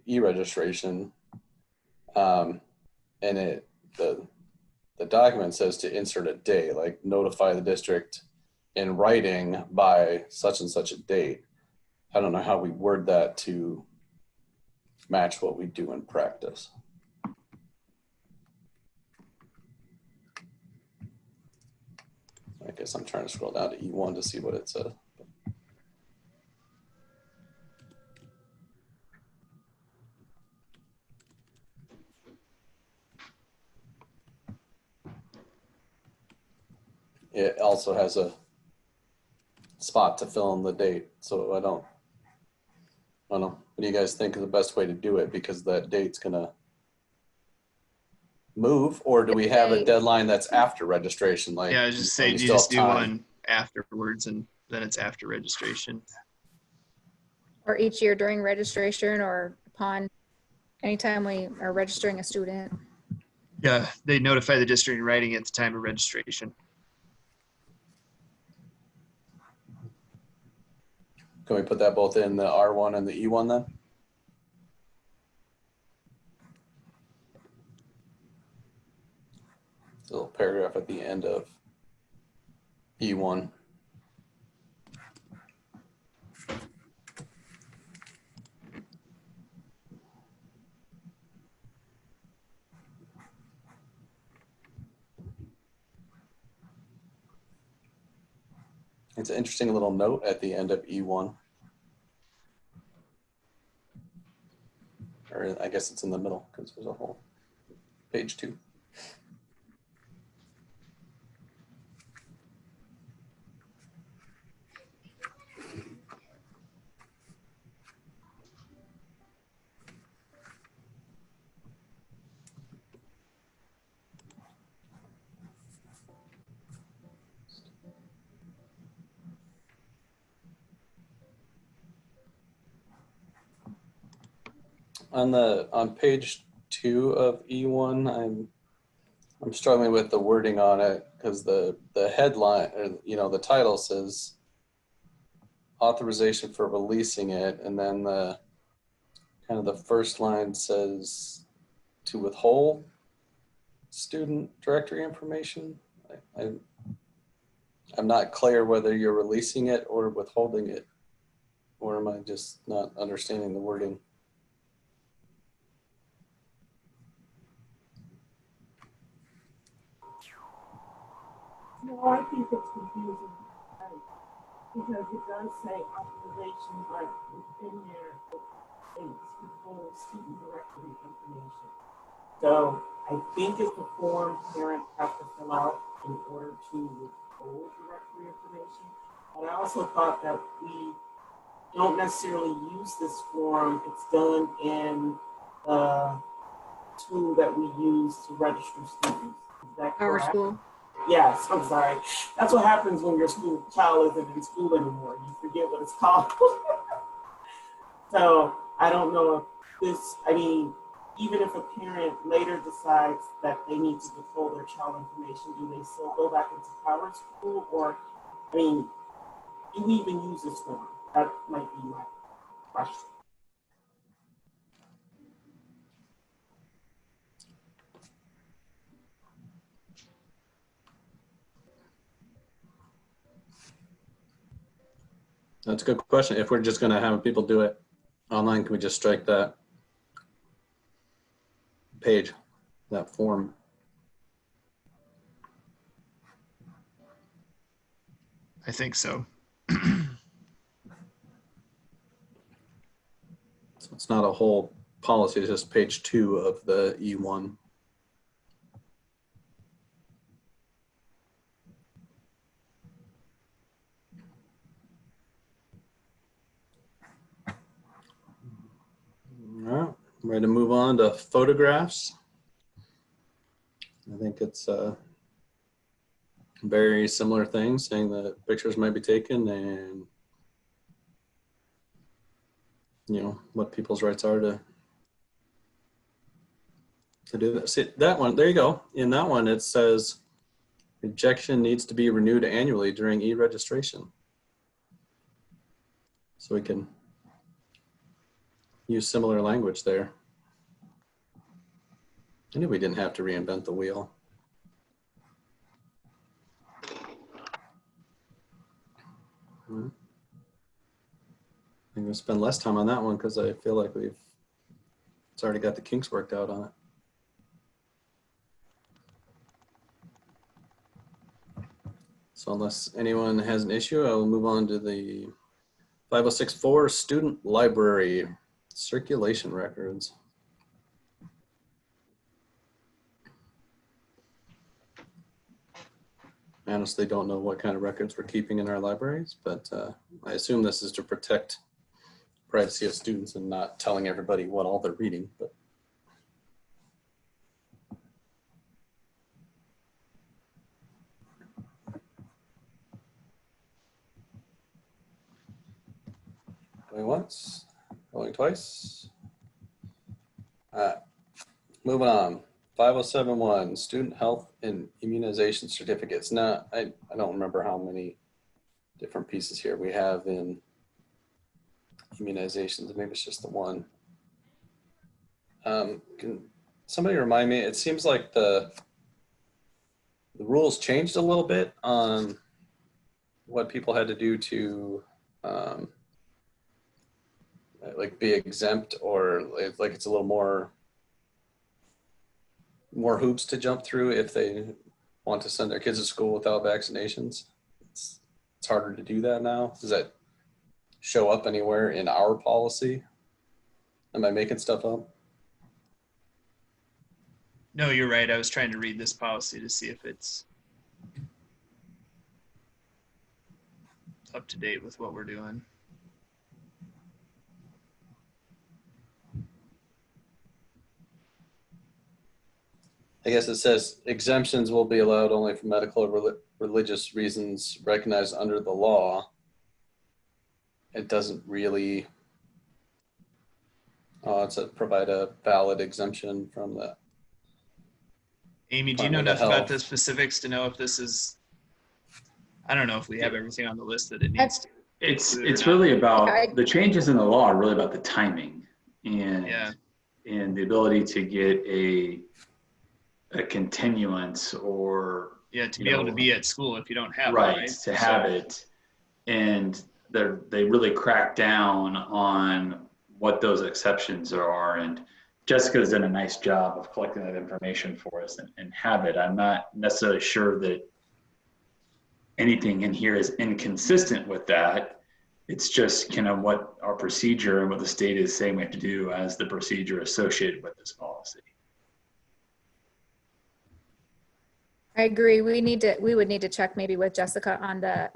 e-registration, and the document says to insert a date, like notify the district in writing by such and such a date. I don't know how we word that to match what we do in practice. I guess I'm trying to scroll down to E1 to see what it says. It also has a spot to fill in the date. So I don't know. What do you guys think is the best way to do it? Because that date's gonna move, or do we have a deadline that's after registration? Like, Yeah, I was just saying, you just do one afterwards and then it's after registration. Or each year during registration or upon anytime we are registering a student. Yeah, they notify the district in writing at the time of registration. Can we put that both in the R1 and the E1 then? A little paragraph at the end of E1. It's an interesting little note at the end of E1. Or I guess it's in the middle because there's a whole page 2. On page 2 of E1, I'm struggling with the wording on it because the headline, or, the title says authorization for releasing it, and then the kind of the first line says to withhold student directory information. I'm not clear whether you're releasing it or withholding it, or am I just not understanding the wording? No, I think it's confusing, right? Because it does say authorization, but within there, it states withhold student directory information. So I think it's the form parents have to fill out in order to withhold directory information. But I also thought that we don't necessarily use this form. It's done in the tool that we use to register students. Is that Our correct? school. Yes, I'm sorry. That's what happens when your child isn't in school anymore. You forget what it's called. So I don't know if this, I mean, even if a parent later decides that they need to withhold their child information, do they still go back into our school? Or, I mean, do we even use this form? That might be my question. That's a good question. If we're just going to have people do it online, can we just strike that page, that form? I think so. So it's not a whole policy, it's just page 2 of the E1. All right, ready to move on to photographs. I think it's a very similar thing, saying that pictures might be taken and, you know, what people's rights are to do that. See, that one, there you go. In that one, it says ejection needs to be renewed annually during e-registration. So we can use similar language there. I knew we didn't have to reinvent the wheel. I'm going to spend less time on that one because I feel like it's already got the kinks worked out on it. So unless anyone has an issue, I will move on to the 5064 student library circulation records. I honestly don't know what kind of records we're keeping in our libraries, but I assume this is to protect privacy of students and not telling everybody what all they're reading. But going once, going twice. All right, moving on. 5071, student health and immunization certificates. Now, I don't remember how many different pieces here we have in immunizations. Maybe it's just the one. Can somebody remind me? It seems like the rules changed a little bit on what people had to do to like be exempt, or like it's a little more hoops to jump through if they want to send their kids to school without vaccinations. It's harder to do that now. Does that show up anywhere in our policy? Am I making stuff up? No, you're right. I was trying to read this policy to see if it's up to date with what we're doing. I guess it says exemptions will be allowed only for medical or religious reasons recognized under the law. It doesn't really, it's a provide a valid exemption from the Amy, do you know Department of enough about Health. the specifics to know if this is, I don't know if we have everything on the list that it needs to. It's really about, the changes in the law are really about the timing and, Yeah. and the ability to get a continuance or, Yeah, to you be able know, to be at school if you don't have right, it, right? to have it. And they really crack down on what those exceptions are. And Jessica's done a nice job of collecting that information for us and have it. I'm not necessarily sure that anything in here is inconsistent with that. It's just kind of what our procedure and what the state is saying we have to do as the procedure associated with this policy. I agree. We would need to check maybe with Jessica on the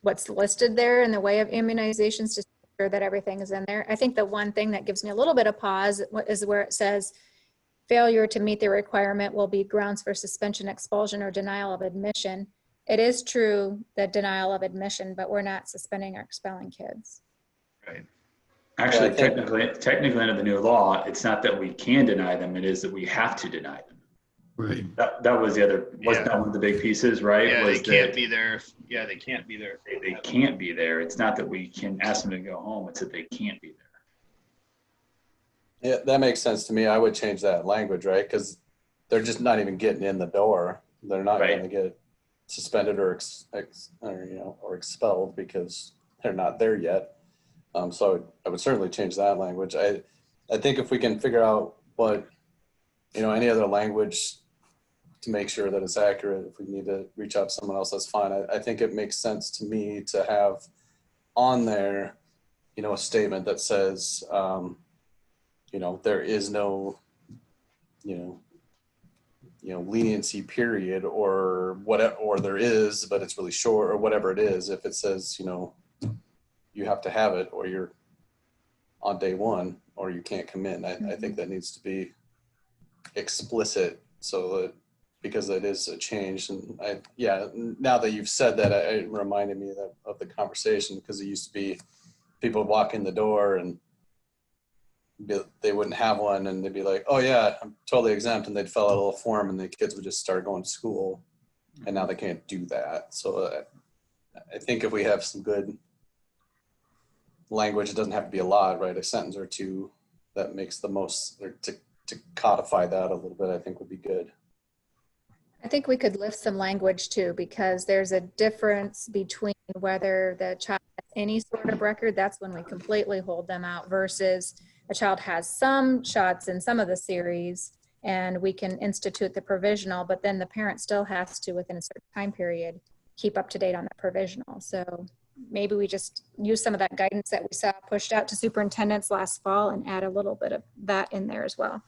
what's listed there in the way of immunizations to ensure that everything is in there. I think the one thing that gives me a little bit of pause is where it says failure to meet the requirement will be grounds for suspension, expulsion, or denial of admission. It is true that denial of admission, but we're not suspending or expelling kids. Right. Actually, Yeah, I think- technically under the new law, it's not that we can deny them, it is that we have to deny them. Right. That was the other, wasn't that one of the big pieces, right? Yeah, Was they can't that be there. Yeah, they can't be there. They can't be there. It's not that we can ask them to go home, it's that they can't be there. Yeah, that makes sense to me. I would change that language, right? Because they're just not even getting in the door. They're not Right. going to get suspended or or expelled because they're not there yet. So I would certainly change that language. I think if we can figure out what, any other language to make sure that it's accurate, if we need to reach out to someone else, that's fine. I think it makes sense to me to have on there, a statement that says, there is no, leniency period or whatever, or there is, but it's really short or whatever it is. If it says, you have to have it or you're on day one or you can't come in, I think that needs to be explicit so that, because it is a change. And now that you've said that, it reminded me of the conversation, because it used to be people would walk in the door and they wouldn't have one and they'd be like, oh yeah, I'm totally exempt, and they'd fill out a little form and the kids would just start going to school, and now they can't do that. So I think if we have some good language, it doesn't have to be a lot, right? A sentence or two that makes the most, or to codify that a little bit, I think would be good. I think we could lift some language too, because there's a difference between whether the child has any sort of record, that's when we completely hold them out, versus a child has some shots in some of the series and we can institute the provisional, but then the parent still has to, within a certain time period, keep up to date on the provisional. So maybe we just use some of that guidance that we saw pushed out to superintendents last fall and add a little bit of that in there as well.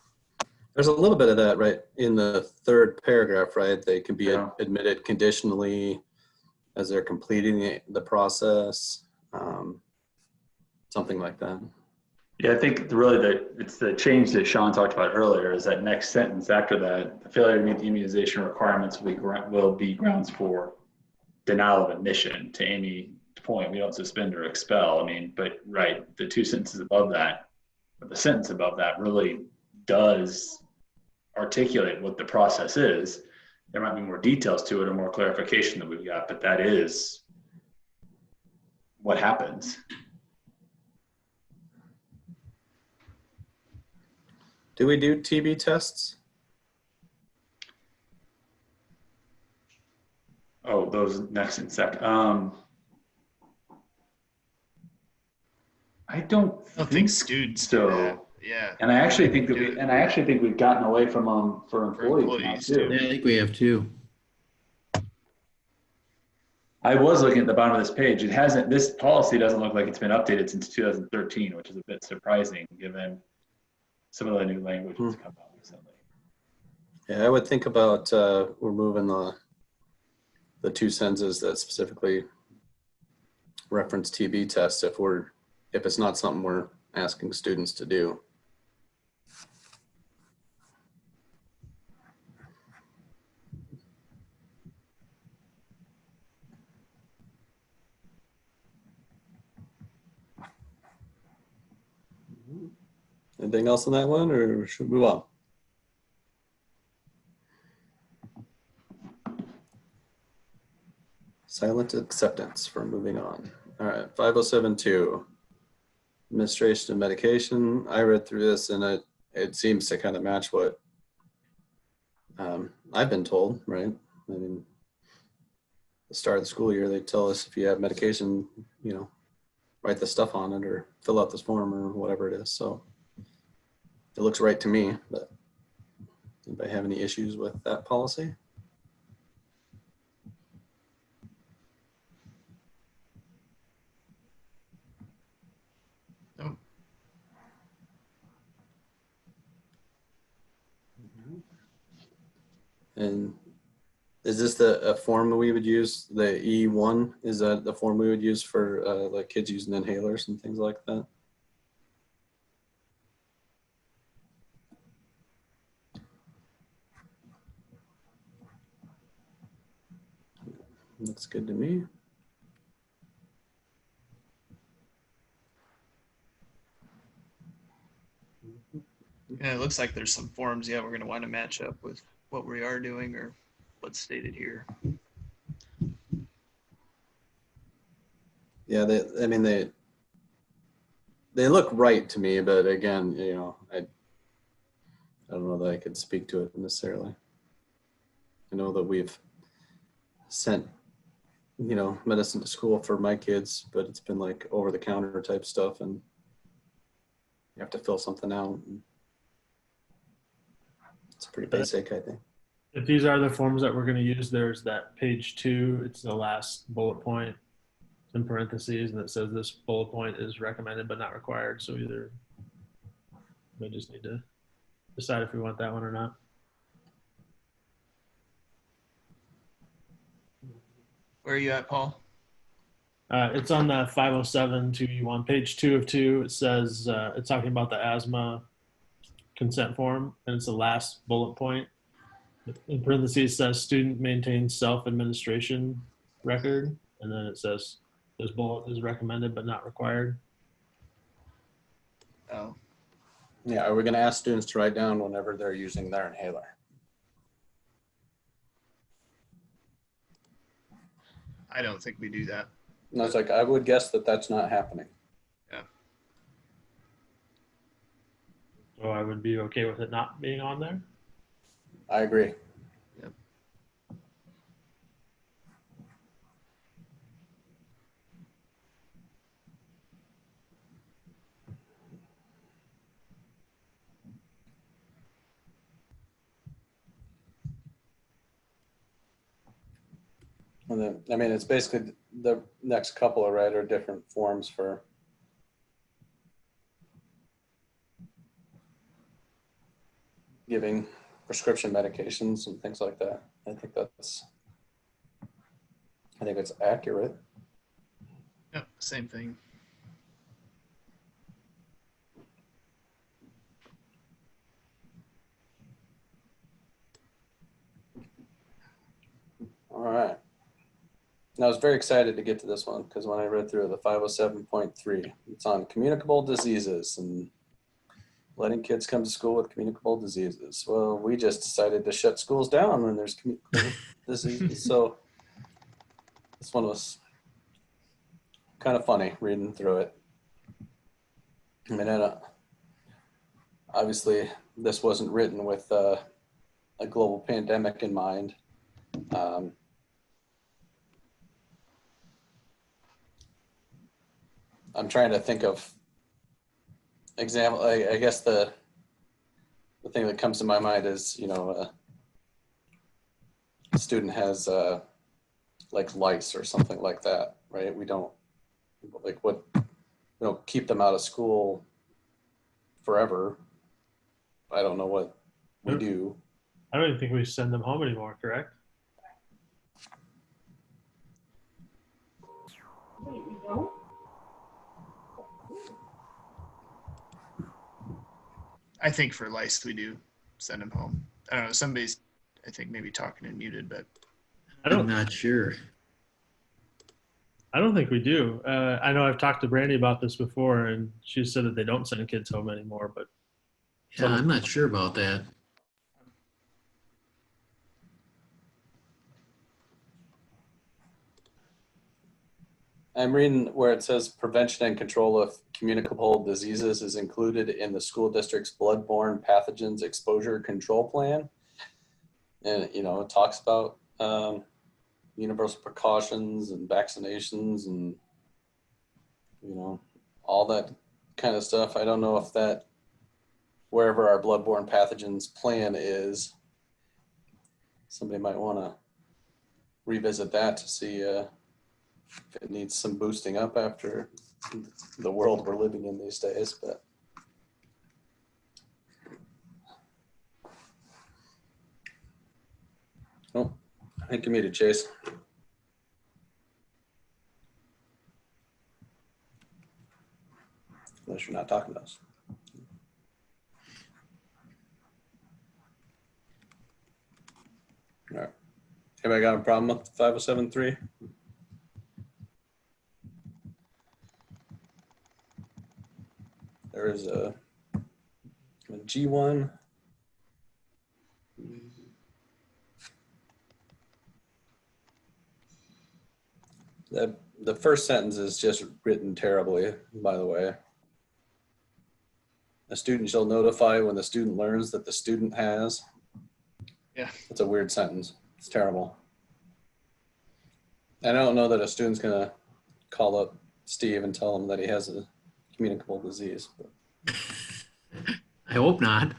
There's a little bit of that right in the third paragraph, right? They can be admitted conditionally as they're completing the process, something like that. Yeah, I think really it's the change that Sean talked about earlier, is that next sentence after that: the failure to meet the immunization requirements will be grounds for denial of admission. To Amy's point, we don't suspend or expel. I mean, but right, the two sentences above that, or the sentence above that, really does articulate what the process is. There might be more details to it or more clarification that we've got, but that is what happens. Do we do TB tests? Oh, those next in sec. I don't think students do so. that. Yeah. And I actually think that we've gotten away from them for employees now too. Yeah, I think we have two. I was looking at the bottom of this page. This policy doesn't look like it's been updated since 2013, which is a bit surprising given some of the new language that's come out recently. Yeah, I would think about removing the two sentences that specifically reference TB tests if it's not something we're asking students to do. Anything else on that one, or should we move on? Silent acceptance for moving on. All right, 5072, administration of medication. I read through this and it seems to kind of match what I've been told, right? I mean, the start of the school year, they tell us if you have medication, write the stuff on it or fill out this form or whatever it is. So it looks right to me, but anybody have any issues with that policy? And is this a form we would use? The E1, is that the form we would use for like kids using inhalers and things like that? Looks good to me. Yeah, it looks like there's some forms, yeah, we're gonna want to match up with what we are doing or what's stated here. Yeah, I mean, they look right to me, but again, you know, I don't know that I could speak to it necessarily. I know that we've sent, you know, medicine to school for my kids, but it's been like over the counter type stuff, and you have to fill something out. It's pretty basic, I think. If these are the forms that we're going to use, there's that page 2. It's the last bullet point in parentheses, and it says this bullet point is recommended but not required. So either we just need to decide if we want that one or not. Where are you at, Paul? It's on the 507 2E1, page 2 of 2. It says it's talking about the asthma consent form, and it's the last bullet point. In parentheses, it says student maintains self-administration record, and then it says this bullet is recommended but not required. Oh, Yeah, are we going to ask students to write down whenever they're using their inhaler? I don't think we do that. And I was like, I would guess that that's not happening. Yeah. So I would be okay with it not being on there. I agree. Yep. And then, I mean, it's basically the next couple, right, are different forms for giving prescription medications and things like that. I think it's accurate. Yep, same thing. All right. And I was very excited to get to this one because when I read through the 507.3, it's on communicable diseases and letting kids come to school with communicable diseases. Well, we just decided to shut schools down when there's communicable diseases. So this one was kind of funny reading through it. I mean, obviously this wasn't written with a global pandemic in mind. I'm trying to think of example. I guess the thing that comes to my mind is, you know, a student has like lice or something like that, right? We don't keep them out of school forever. I don't know what we do. I don't even think we send them home anymore, correct? Wait, we don't? I think for lice we do send them home. I don't know. Somebody's, I think, maybe talking and muted, but I'm not sure. I don't think we do. I know I've talked to Brandy about this before, and she said that they don't send kids home anymore. But Yeah, I'm not sure about that. I'm reading where it says prevention and control of communicable diseases is included in the school district's bloodborne pathogens exposure control plan. And, you know, it talks about universal precautions and vaccinations and, you know, all that kind of stuff. I don't know if that, wherever our bloodborne pathogens plan is, somebody might want to revisit that to see if it needs some boosting up after the world we're living in these days. But Oh, I think you muted, Chase. Unless you're not talking to us. All right. Anybody got a problem with 5073? There is a G1. The first sentence is just written terribly, by the way. A student shall notify when the student learns that the student has. Yeah. It's a weird sentence. It's terrible. And I don't know that a student's gonna call up Steve and tell him that he has a communicable disease. But I hope not.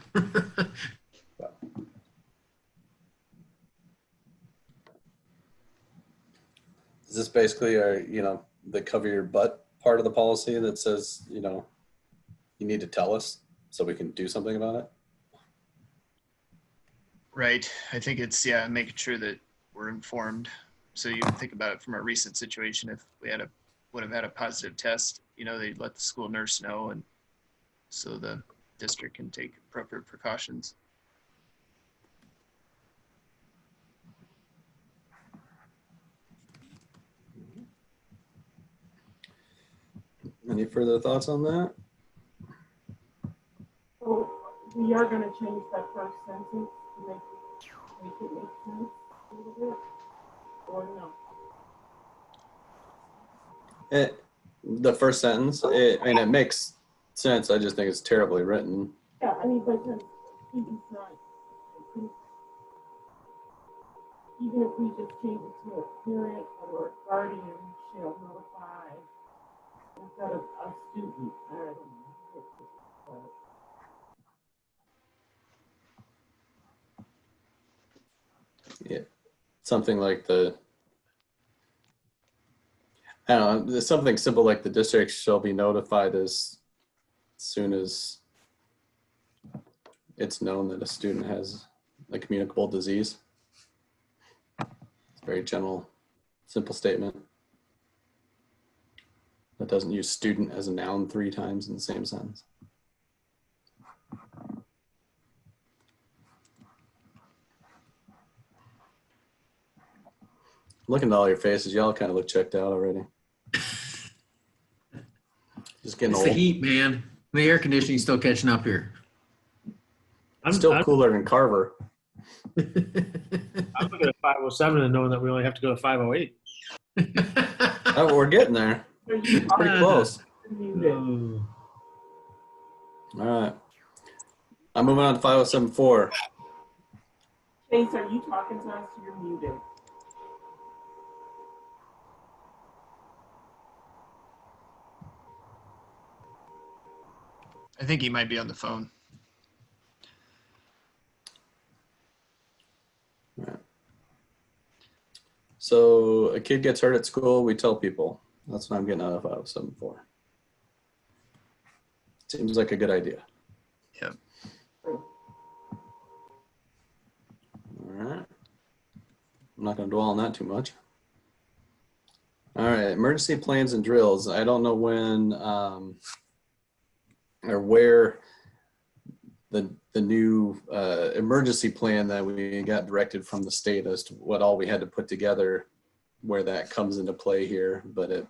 is this basically our, the cover your butt part of the policy that says, you need to tell us so we can do something about it? Right. I think it's, making sure that we're informed. So you think about it from a recent situation. If we would have had a positive test, they'd let the school nurse know, and so the district can take appropriate precautions. Any further thoughts on that? So we are gonna change that first sentence to make it make sense a little bit, or no? The first sentence, it makes sense. I just think it's terribly written. Yeah, I mean, but then even not, even if we just change it to a parent or a guardian shall notify instead of a student, I don't know. Yeah, something like I don't know, there's something simple like the district shall be notified as soon as it's known that a student has a communicable disease. It's a very general, simple statement that doesn't use student as a noun 3 times in the same sentence. Looking at all your faces, y'all kind of look checked out already. Just getting It's old. the heat, man. The air conditioning's still catching up here. Still cooler than Carver. I'm looking at 507 and knowing that we only have to go to 508. Oh, we're getting there. Pretty close. Oh. All right. I'm moving on to 5074. Chase, are you talking to us? You're muted. I think he might be on the phone. Right. So a kid gets hurt at school, we tell people. That's what I'm getting out of 5074. Seems like a good idea. Yep. All right. I'm not going to dwell on that too much. All right, emergency plans and drills. I don't know when or where the new emergency plan that we got directed from the state as to what all we had to put together, where that comes into play here. But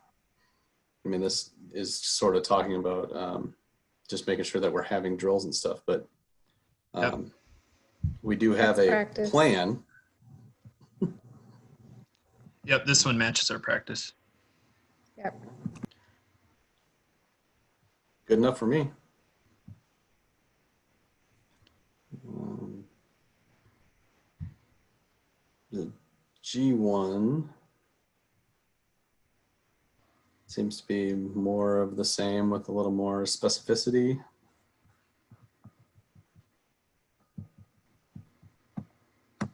this is sort of talking about just making sure that we're having drills and stuff. But we do have a Practice. plan. Yep. This one matches our practice. Yep. Good enough for me. The G1 seems to be more of the same with a little more specificity. My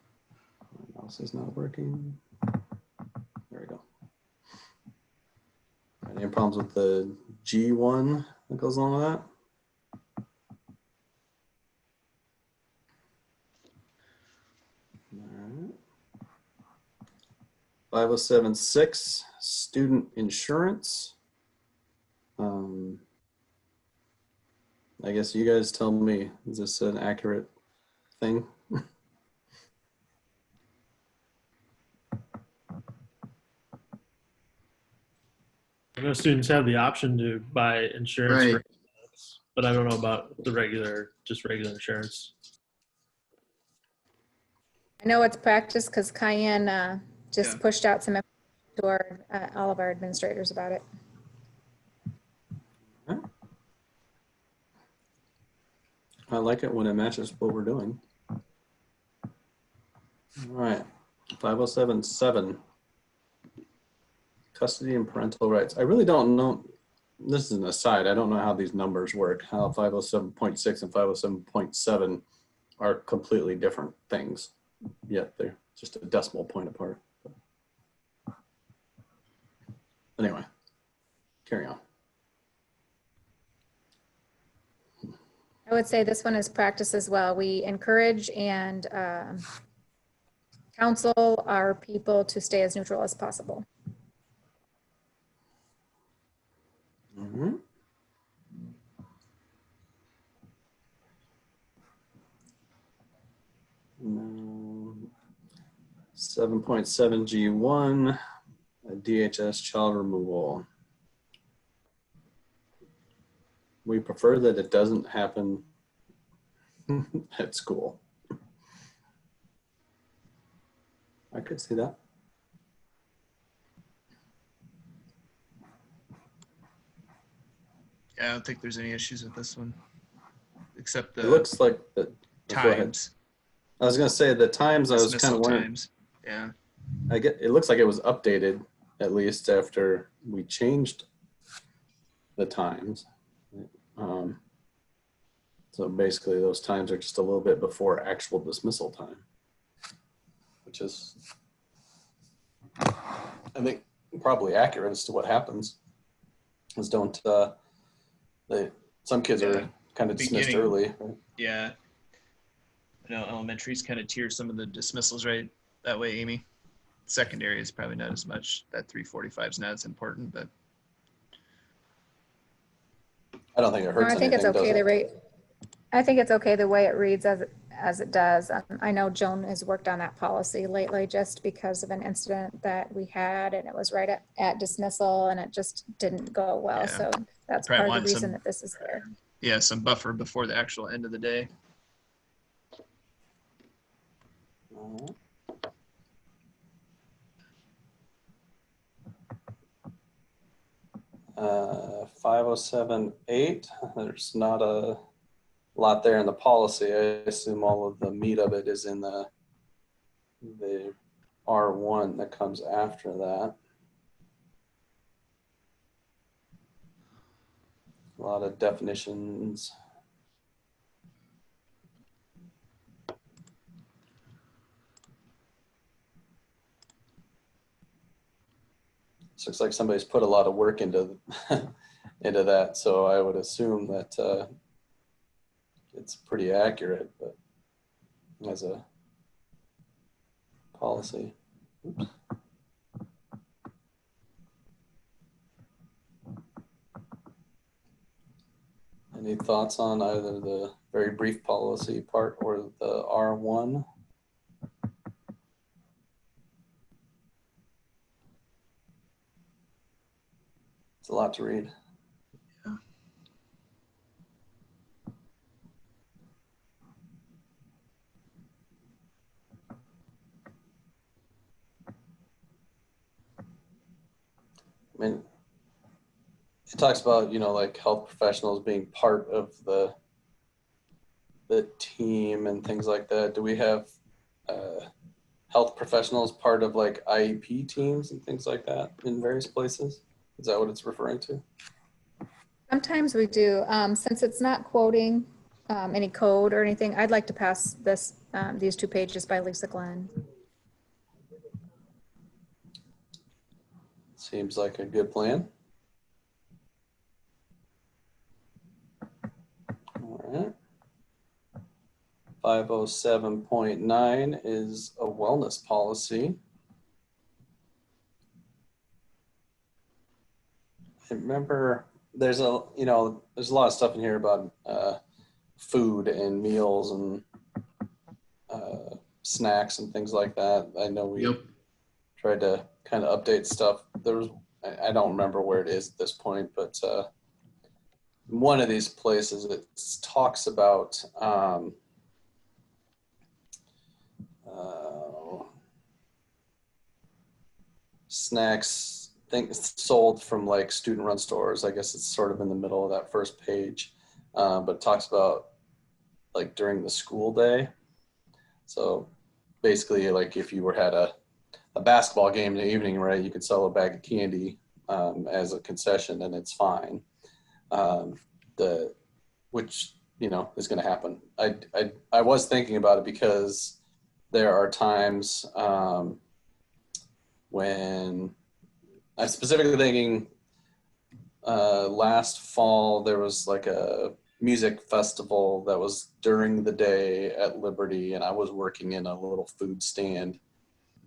mouse is not working. There we go. Any problems with the G1 that goes along with that? All right. 5076, student insurance. I guess you guys tell me, is this an accurate thing? I know students have the option to buy insurance, Right. for, but I don't know about the just regular insurance. I know it's practice because Cayenne just Yeah. pushed out some information to all of our administrators about it. I like it when it matches what we're doing. All right, 5077, custody and parental rights. I really don't know, this is an aside, I don't know how these numbers work, how 507.6 and 507.7 are completely different things, yet they're just a decimal point apart. Anyway, carry on. I would say this one is practice as well. We encourage and counsel our people to stay as neutral as possible. Mm-hmm. No. 7.7 G1, DHS child removal. We prefer that it doesn't happen at school. I could see that. Yeah, I don't think there's any issues with this one, except It the looks like the Go ahead. times. I was gonna say the times I was kind Dismissal of wondering. times. Yeah. It looks like it was updated at least after we changed the times. So basically those times are just a little bit before actual dismissal time, which is, I think, probably accurate as to what happens. Is some kids are kind of dismissed Beginning. early. Right? Yeah. I know elementary's kind of tier some of the dismissals right that way, Amy. Secondary is probably not as much. That 345 is not as important, but I don't think it No, hurts I think it's anything, okay does the it? rate. I think it's okay the way it reads as it does. I know Joan has worked on that policy lately just because of an incident that we had, and it was right at dismissal, and it just didn't go well. Yeah. So that's Probably part of want the reason some- that this is there. yeah, some buffer before the actual end of the day. 5078, there's not a lot there in the policy. I assume all of the meat of it is in the R1 that comes after that. A lot of definitions. This looks like somebody's put a lot of work into into that, so I would assume that it's pretty accurate, but as a policy. Oops. Any thoughts on either the very brief policy part or the R1? It's a lot to read. Yeah. I mean, it talks about, like health professionals being part of the team and things like that. Do we have health professionals part of like IEP teams and things like that in various places? Is that what it's referring to? Sometimes we do. Since it's not quoting any code or anything, I'd like to pass these 2 pages by Lisa Glenn. Seems like a good plan. All right. 507.9 is a wellness policy. I remember there's a lot of stuff in here about food and meals and snacks and things like that. I know we Yep. tried to kind of update stuff. I don't remember where it is at this point, but one of these places it talks about snacks things sold from like student run stores. I guess it's sort of in the middle of that first page, but it talks about like during the school day. So basically, like if you had a basketball game in the evening, right, you could sell a bag of candy as a concession, and it's fine. Which is going to happen. I was thinking about it because there are times when I'm specifically thinking last fall there was like a music festival that was during the day at Liberty, and I was working in a little food stand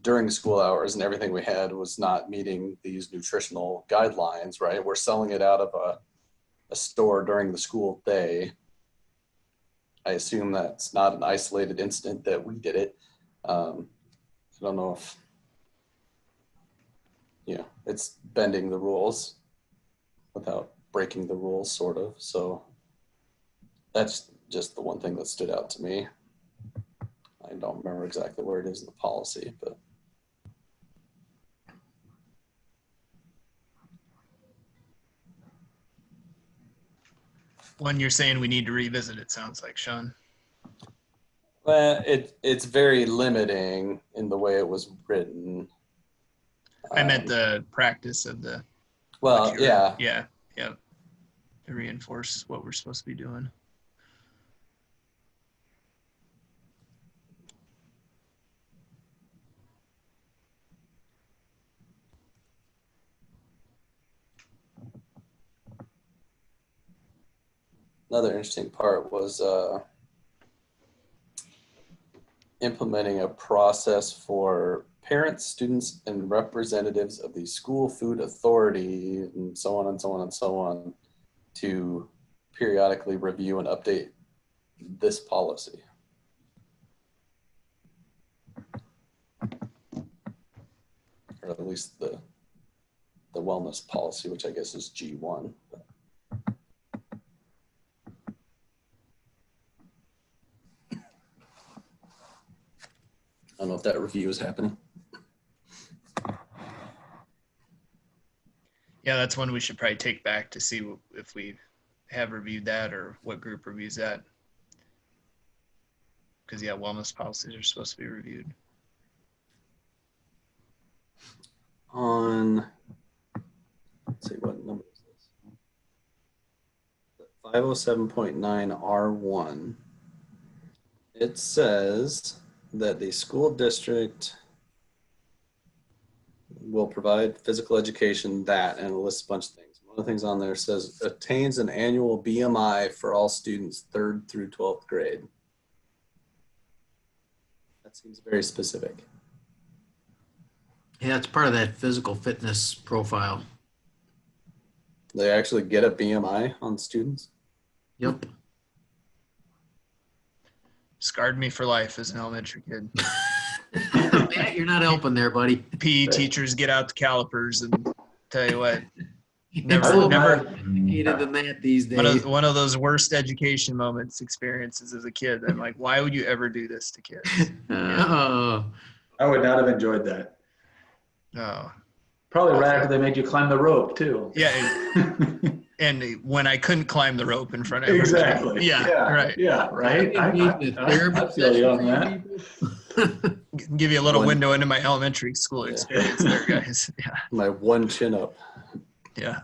during school hours, and everything we had was not meeting these nutritional guidelines, right? We're selling it out of a store during the school day. I assume that's not an isolated incident that we did it. I don't know if, it's bending the rules without breaking the rules, sort of. So that's just the one thing that stood out to me. I don't remember exactly where it is in the policy, but. One you're saying we need to revisit, it sounds like, Sean. Well, it's very limiting in the way it was written. I meant the practice of the. Well, yeah. Yeah. To reinforce what we're supposed to be doing. Another interesting part was implementing a process for parents, students, and representatives of the school food authority, and so on and so on and so on, to periodically review and update this policy. Or at least the wellness policy, which I guess is G1. I don't know if that review is happening. Yeah, that's one we should probably take back to see if we have reviewed that or what group reviews that. Because, yeah, wellness policies are supposed to be reviewed. On, let's see, what number is this? 507.9 R1. It says that the school district will provide physical education and it lists a bunch of things. One of the things on there says attains an annual BMI for all students 3rd through 12th grade. That seems very specific. Yeah, it's part of that physical fitness profile. They actually get a BMI on students? Yep. Scarred me for life as an elementary kid. Matt, you're not helping there, buddy. PE teachers get out the calipers and tell you what, It's Never- a little never- more complicated than that these days. one of those worst education experiences as a kid. I'm like, why would you ever do this to kids? Oh, I would not have enjoyed that. No. Probably right after they made you climn the rope too. Yeah. And when I couldn't climb the rope in front of everybody. Exactly. Yeah, right. Yeah, right. I need a therapy feel you on session that. Give you a little One- window into my elementary school experience there, guys. Yeah. My one chin up. Yeah.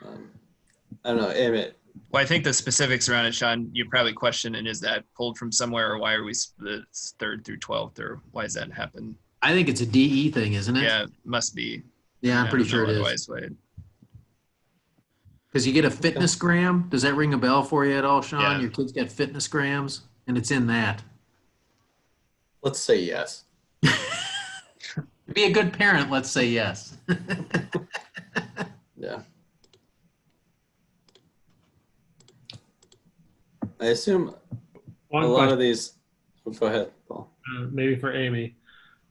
I don't know. Well, I think the specifics around it, Sean, you probably question, and is that pulled from somewhere, or why are we split 3rd through 12th, or why does that happen? I think it's a DE thing, isn't it? Yeah, it must be. Yeah, I'm pretty sure it is. Otherwise, why- Because you get a fitness gram. Does that ring a bell for you at all, Sean? Yeah. Your kids got fitness grams, and it's in that. Let's say yes. be a good parent, let's say yes. Yeah. I assume One a lot question, of these, oh, go ahead, Paul. maybe for Amy.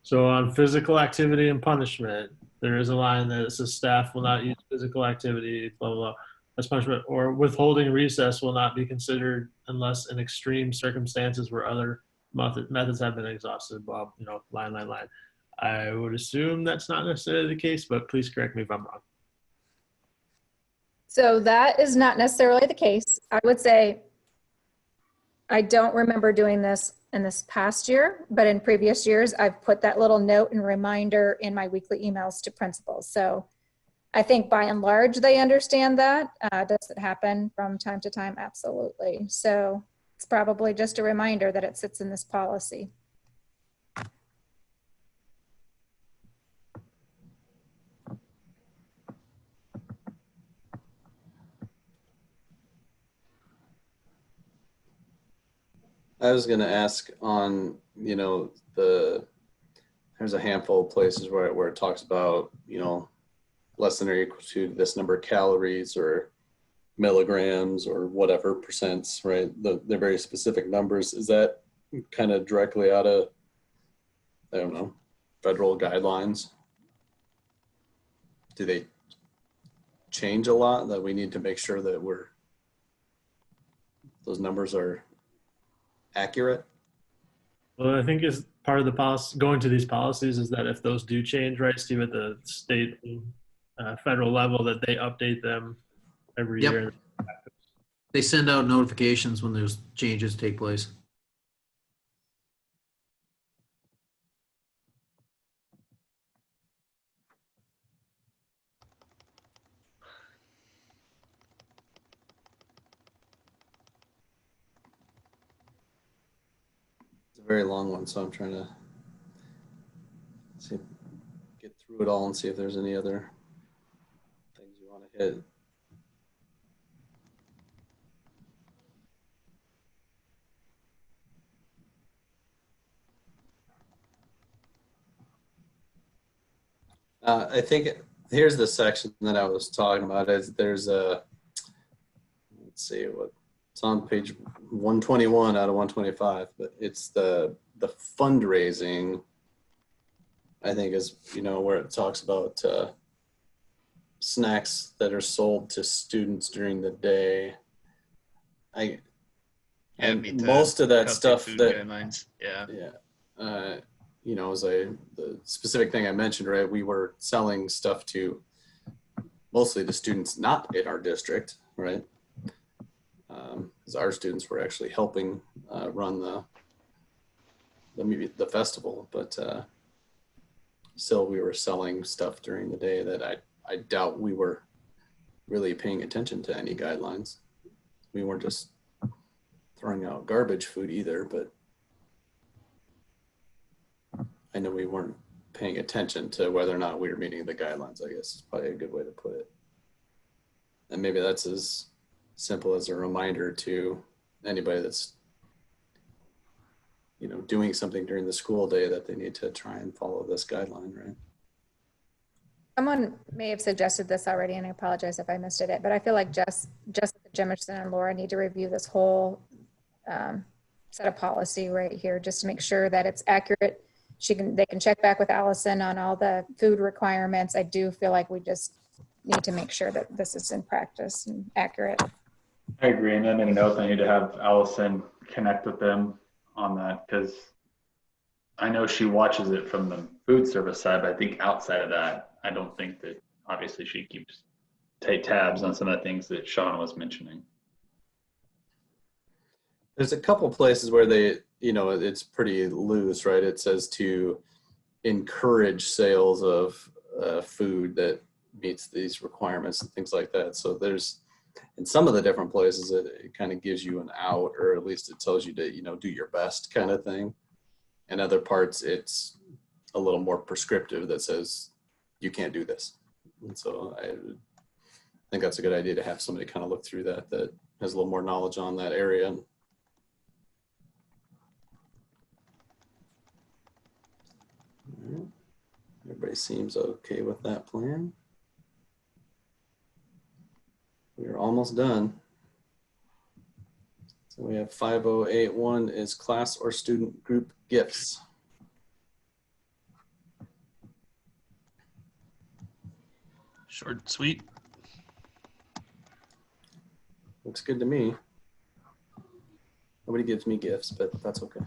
So on physical activity and punishment, there is a line that says staff will not use physical activity, blah, blah, blah, as punishment, or withholding recess will not be considered unless in extreme circumstances where other methods have been exhausted, blah, line. I would assume that's not necessarily the case, but please correct me if I'm wrong. So that is not necessarily the case. I would say, I don't remember doing this in this past year, but in previous years, I've put that little note and reminder in my weekly emails to principals. So I think by and large, they understand that. Does it happen from time to time? Absolutely. So it's probably just a reminder that it sits in this policy. I was going to ask on, there's a handful of places where it talks about, less than or equal to this number of calories or milligrams or whatever percents, right? They're very specific numbers. Is that kind of directly out of, I don't know, federal guidelines? Do they change a lot that we need to make sure that those numbers are accurate? Well, I think is part of the policy, going to these policies is that if those do change, right, Steve, at the state, federal level, that they update them every Yep. year. They send out notifications when those changes take place. It's a very long one, so I'm trying to get through it all and see if there's any other things you want to hit. I think here's the section that I was talking about. There's a, let's see what it's on page 121 out of 125, but it's the fundraising. I think is where it talks about snacks that are sold to students during the day. Meet the most of that healthy stuff food that guidelines. Yeah. as the specific thing I mentioned, right? We were selling stuff to mostly the students not in our district, right? Because our students were actually helping run the festival, but still we were selling stuff during the day that I doubt we were really paying attention to any guidelines. We weren't just throwing out garbage food either, but I know we weren't paying attention to whether or not we were meeting the guidelines, I guess is probably a good way to put it. And maybe that's as simple as a reminder to anybody that's, doing something during the school day that they need to try and follow this guideline, right? Someone may have suggested this already, and I apologize if I missed it, but I feel like Jessica Jimerson and Laura need to review this whole set of policy right here, just to make sure that it's accurate. They can check back with Allison on all the food requirements. I do feel like we just need to make sure that this is in practice and accurate. I agree, and I made a note. I need to have Allison connect with them on that because I know she watches it from the food service side, but I think outside of that, I don't think that obviously she keeps tabs on some of the things that Sean was mentioning. There's a couple places where they, it's pretty loose, right? It says to encourage sales of food that meets these requirements and things like that. So there's, in some of the different places, it kind of gives you an out, or at least it tells you to, do your best kind of thing. In other parts, it's a little more prescriptive that says you can't do this. And so I think that's a good idea to have somebody kind of look through that has a little more knowledge on that area. Everybody seems okay with that plan. We're almost done. So we have 5081 is class or student group gifts. Short and sweet. Looks good to me. Nobody gives me gifts, but that's okay.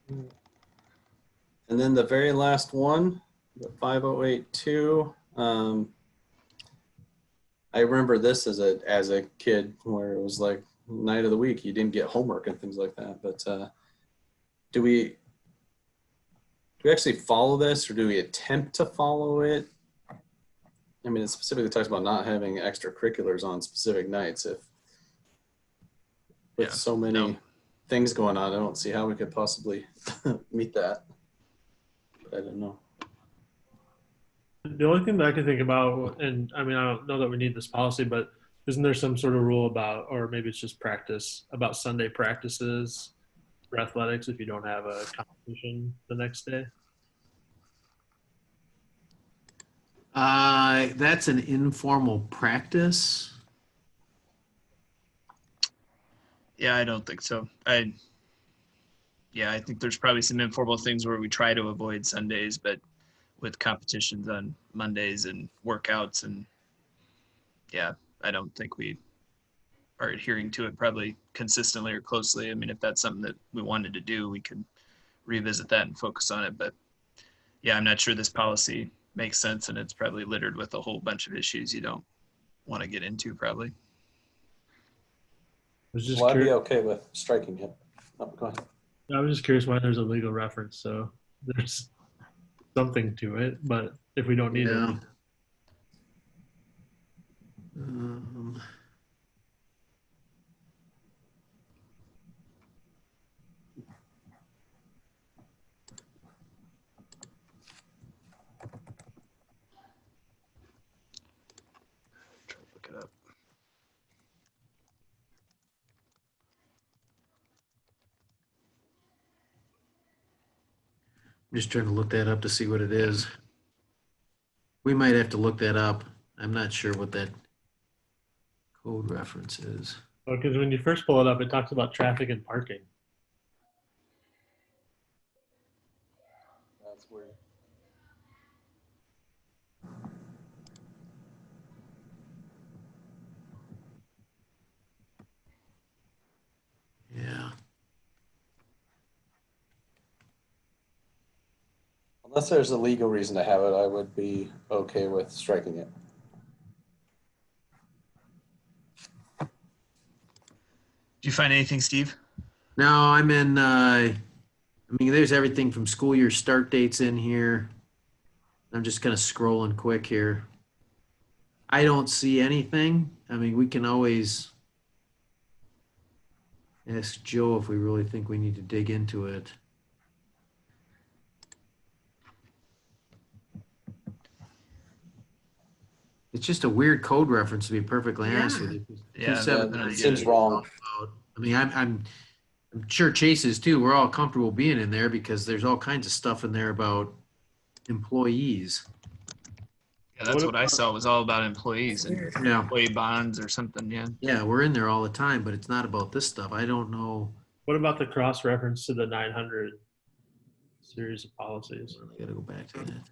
And then the very last one, the 5082. I remember this as a kid where it was like night of the week, you didn't get homework and things like that. But do we actually follow this, or do we attempt to follow it? I mean, it specifically talks about not having extracurriculars on specific nights. If with so many things going on, I don't see how we could possibly meet that. But I don't know. The only thing that I can think about, and I mean, I don't know that we need this policy, but isn't there some sort of rule about, or maybe it's just practice, about Sunday practices for athletics if you don't have a competition the next day? That's an informal practice. Yeah, I don't think so. I think there's probably some informal things where we try to avoid Sundays, but with competitions on Mondays and workouts, and yeah, I don't think we are adhering to it probably consistently or closely. I mean, if that's something that we wanted to do, we could revisit that and focus on it. But yeah, I'm not sure this policy makes sense, and it's probably littered with a whole bunch of issues you don't want to get into probably. I was just Well, I'd be curious. okay with striking it. Oh, go ahead. I was just curious why there's a legal reference. So there's something to it, but if we don't need Yeah. it, Try to look it up. I'm just trying to look that up to see what it is. We might have to look that up. I'm not sure what that code reference is. because when you first pull it up, it talks about traffic and parking. That's weird. Yeah. Unless there's a legal reason to have it, I would be okay with striking it. Do you find anything, Steve? No, I'm in, I mean, there's everything from school year start dates in here. I'm just kind of scrolling quick here. I don't see anything. I mean, we can always ask Joe if we really think we need to dig into it. It's just a weird code reference, to be perfectly honest with you. Yeah, 27 that I seems get wrong. I mean, I'm sure Chase is too. We're all comfortable being in there because there's all kinds of stuff in there about employees. Yeah, that's what I saw was all about employees and Yeah. employee bonds or something. Yeah. Yeah, we're in there all the time, but it's not about this stuff. I don't know. What about the cross reference to the 900 series of policies? I gotta go back to that.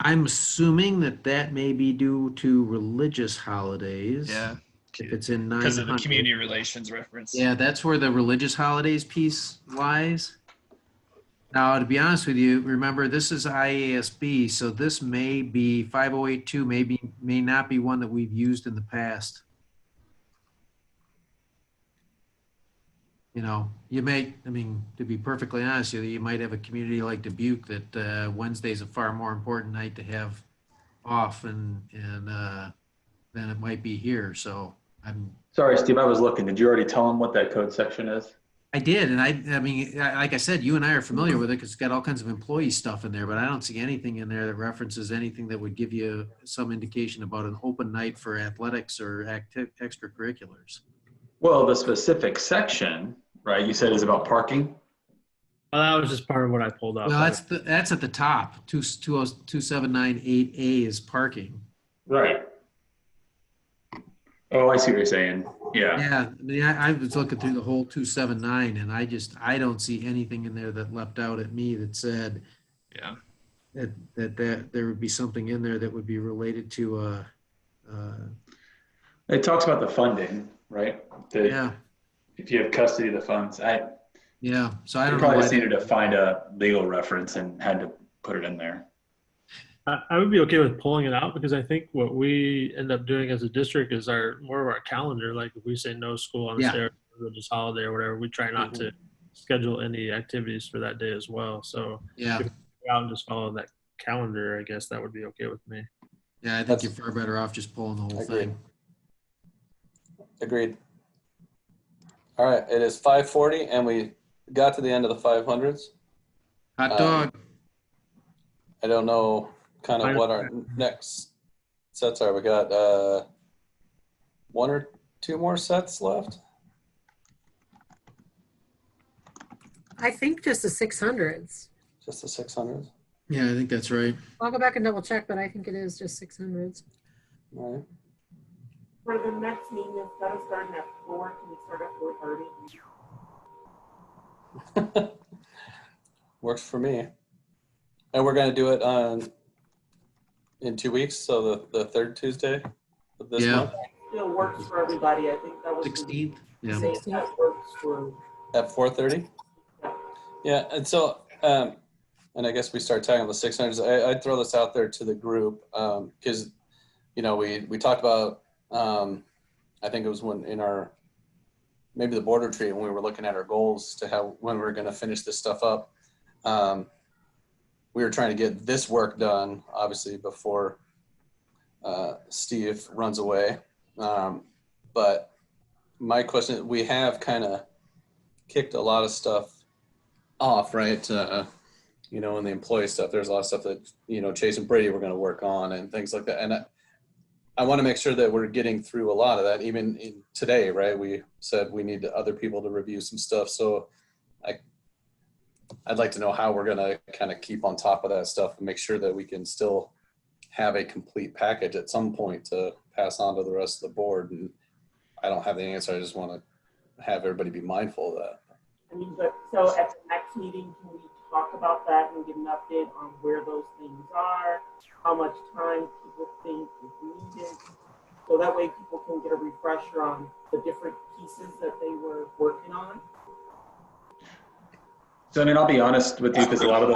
I'm assuming that may be due to religious holidays. Yeah. If it's in 900. Because of the community relations reference. Yeah, that's where the religious holidays piece lies. Now, to be honest with you, remember this is IASB, so this may be 5082, may not be one that we've used in the past. You know, you may, I mean, to be perfectly honest with you, you might have a community like Dubuque that Wednesday's a far more important night to have off and than it might be here. So I'm Sorry, Steve, I was looking. Did you already tell him what that code section is? I did, and I mean, like I said, you and I are familiar with it because it's got all kinds of employee stuff in there, but I don't see anything in there that references anything that would give you some indication about an open night for athletics or extracurriculars. Well, the specific section, right, you said is about parking? Well, that was just part of what I pulled up. Well, that's at the top. 2798A is parking. Right. Oh, I see what you're saying. Yeah. Yeah, I mean, I was looking through the whole 279, and I don't see anything in there that leapt out at me that said Yeah. that there would be something in there that would be related to It talks about the funding, right? yeah. If you have custody of the funds, Yeah, so I I don't know probably why just needed to find a legal reference and had to put it in there. I would be okay with pulling it out because I think what we end up doing as a district is more of our calendar. Like if we say no school on a Yeah. Saturday, religious holiday or whatever, we try not to schedule any activities for that day as well. So yeah. if we go out and just follow that calendar, I guess that would be okay with me. Yeah, I think you're far better off just pulling the whole thing. Agreed. All right, it is 5:40 and we got to the end of the 500s. Hot dog. I don't know kind of what our next sets are. We got one or two more sets left. I think just the 600s. Just the 600s. Yeah, I think that's right. I'll go back and double check, but I think it is just 600s. All right. For the next meeting, instead of starting at 4, can we start at 4:30? Works for me. And we're gonna do it in 2 weeks, so the third Tuesday of this Yeah. month Still works for everybody. I think that was 16th. Yeah. the date that works for. at 4:30. Yeah, and so and I guess we start talking about the 600s. I'd throw this out there to the group because we talked about I think it was when in our maybe the board retreat when we were looking at our goals to how when we were going to finish this stuff up. We were trying to get this work done, obviously, before Steve runs away. But my question, we have kind of kicked a lot of stuff off, right? In the employee stuff, there's a lot of stuff that, Chase and Brady were going to work on and things like that. And I want to make sure that we're getting through a lot of that, even today, right? We said we need other people to review some stuff. So I'd like to know how we're going to kind of keep on top of that stuff and make sure that we can still have a complete package at some point to pass on to the rest of the board. And I don't have the answer. I just want to have everybody be mindful of that. So at the next meeting, can we talk about that and give an update on where those things are, how much time people think is needed, so that way people can get a refresher on the different pieces that they were working on? So, I'll be honest with you, because a lot of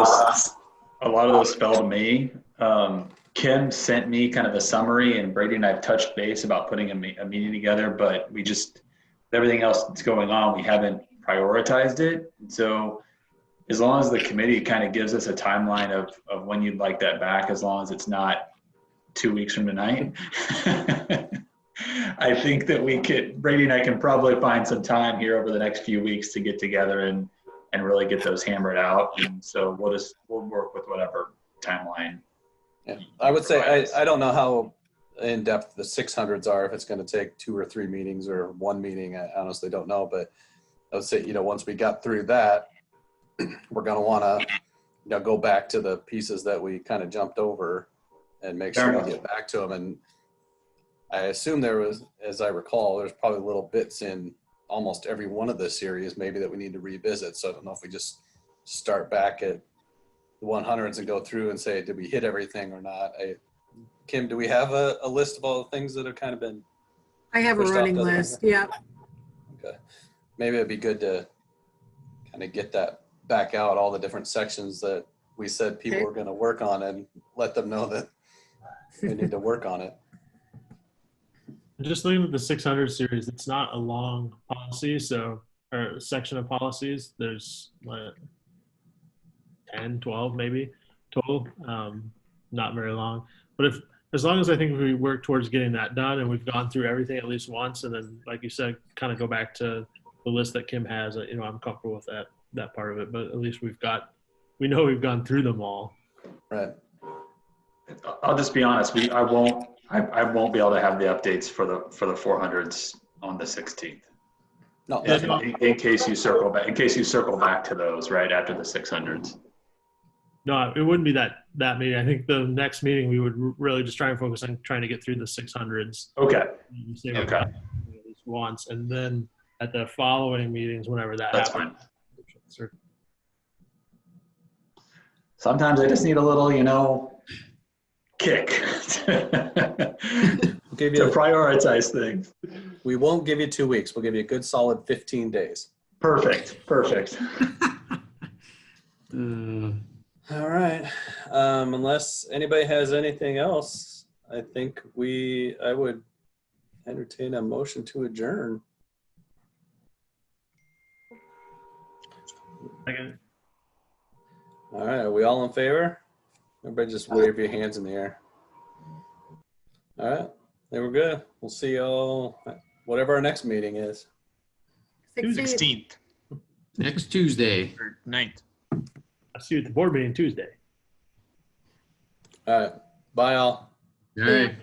those fell to me. Kim sent me kind of a summary, and Brady and I have touched base about putting a meeting together, but we just, everything else that's going on, we haven't prioritized it. So as long as the committee kind of gives us a timeline of when you'd like that back, as long as it's not 2 weeks from tonight, I think that Brady and I can probably find some time here over the next few weeks to get together and really get those hammered out. And so we'll work with whatever timeline. Yeah. I would say, I don't know how in depth the 600s are, if it's going to take 2 or 3 meetings or 1 meeting. I honestly don't know, but I would say, once we got through that, we're going to want to, go back to the pieces that we kind of jumped over and make sure we get back to them. And I assume there was, as I recall, there's probably little bits in almost every one of the series maybe that we need to revisit. So I don't know if we just start back at the 100s and go through and say, did we hit everything or not? Kim, do we have a list of all the things that have kind of been? I have a running list. Yeah. Okay. Maybe it'd be good to kind of get that back out, all the different sections that we said people were going to work on, and let them know that we need to work on it. Just looking at the 600 series, it's not a long policy, or section of policies. There's 10, 12 maybe total, not very long. But as long as I think we work towards getting that done and we've gone through everything at least once, and then, like you said, kind of go back to the list that Kim has, I'm comfortable with that part of it, but at least we know we've gone through them all. Right. I'll just be honest. I won't be able to have the updates for the 400s on the 16th. No, that's Yeah, fine. In case you circle back to those right after the 600s. No, it wouldn't be that meeting. I think the next meeting we would really just try and focus on trying to get through the 600s. Okay. Okay. At least once, and then at the following meetings, whenever that That's happens. fine. Sometimes I just need a little, kick to We'll give you prioritize things. we won't give you 2 weeks. We'll give you a good solid 15 days. Perfect. All right. Unless anybody has anything else, I think I would entertain a motion to adjourn. Second. All right. Are we all in favor? Everybody just wave your hands in the air. All right. Then we're good. We'll see y'all whatever our next meeting is. 16th. 16th Next Tuesday. or 9th. I'll see you at the board meeting Tuesday. All right. Bye, all. All right.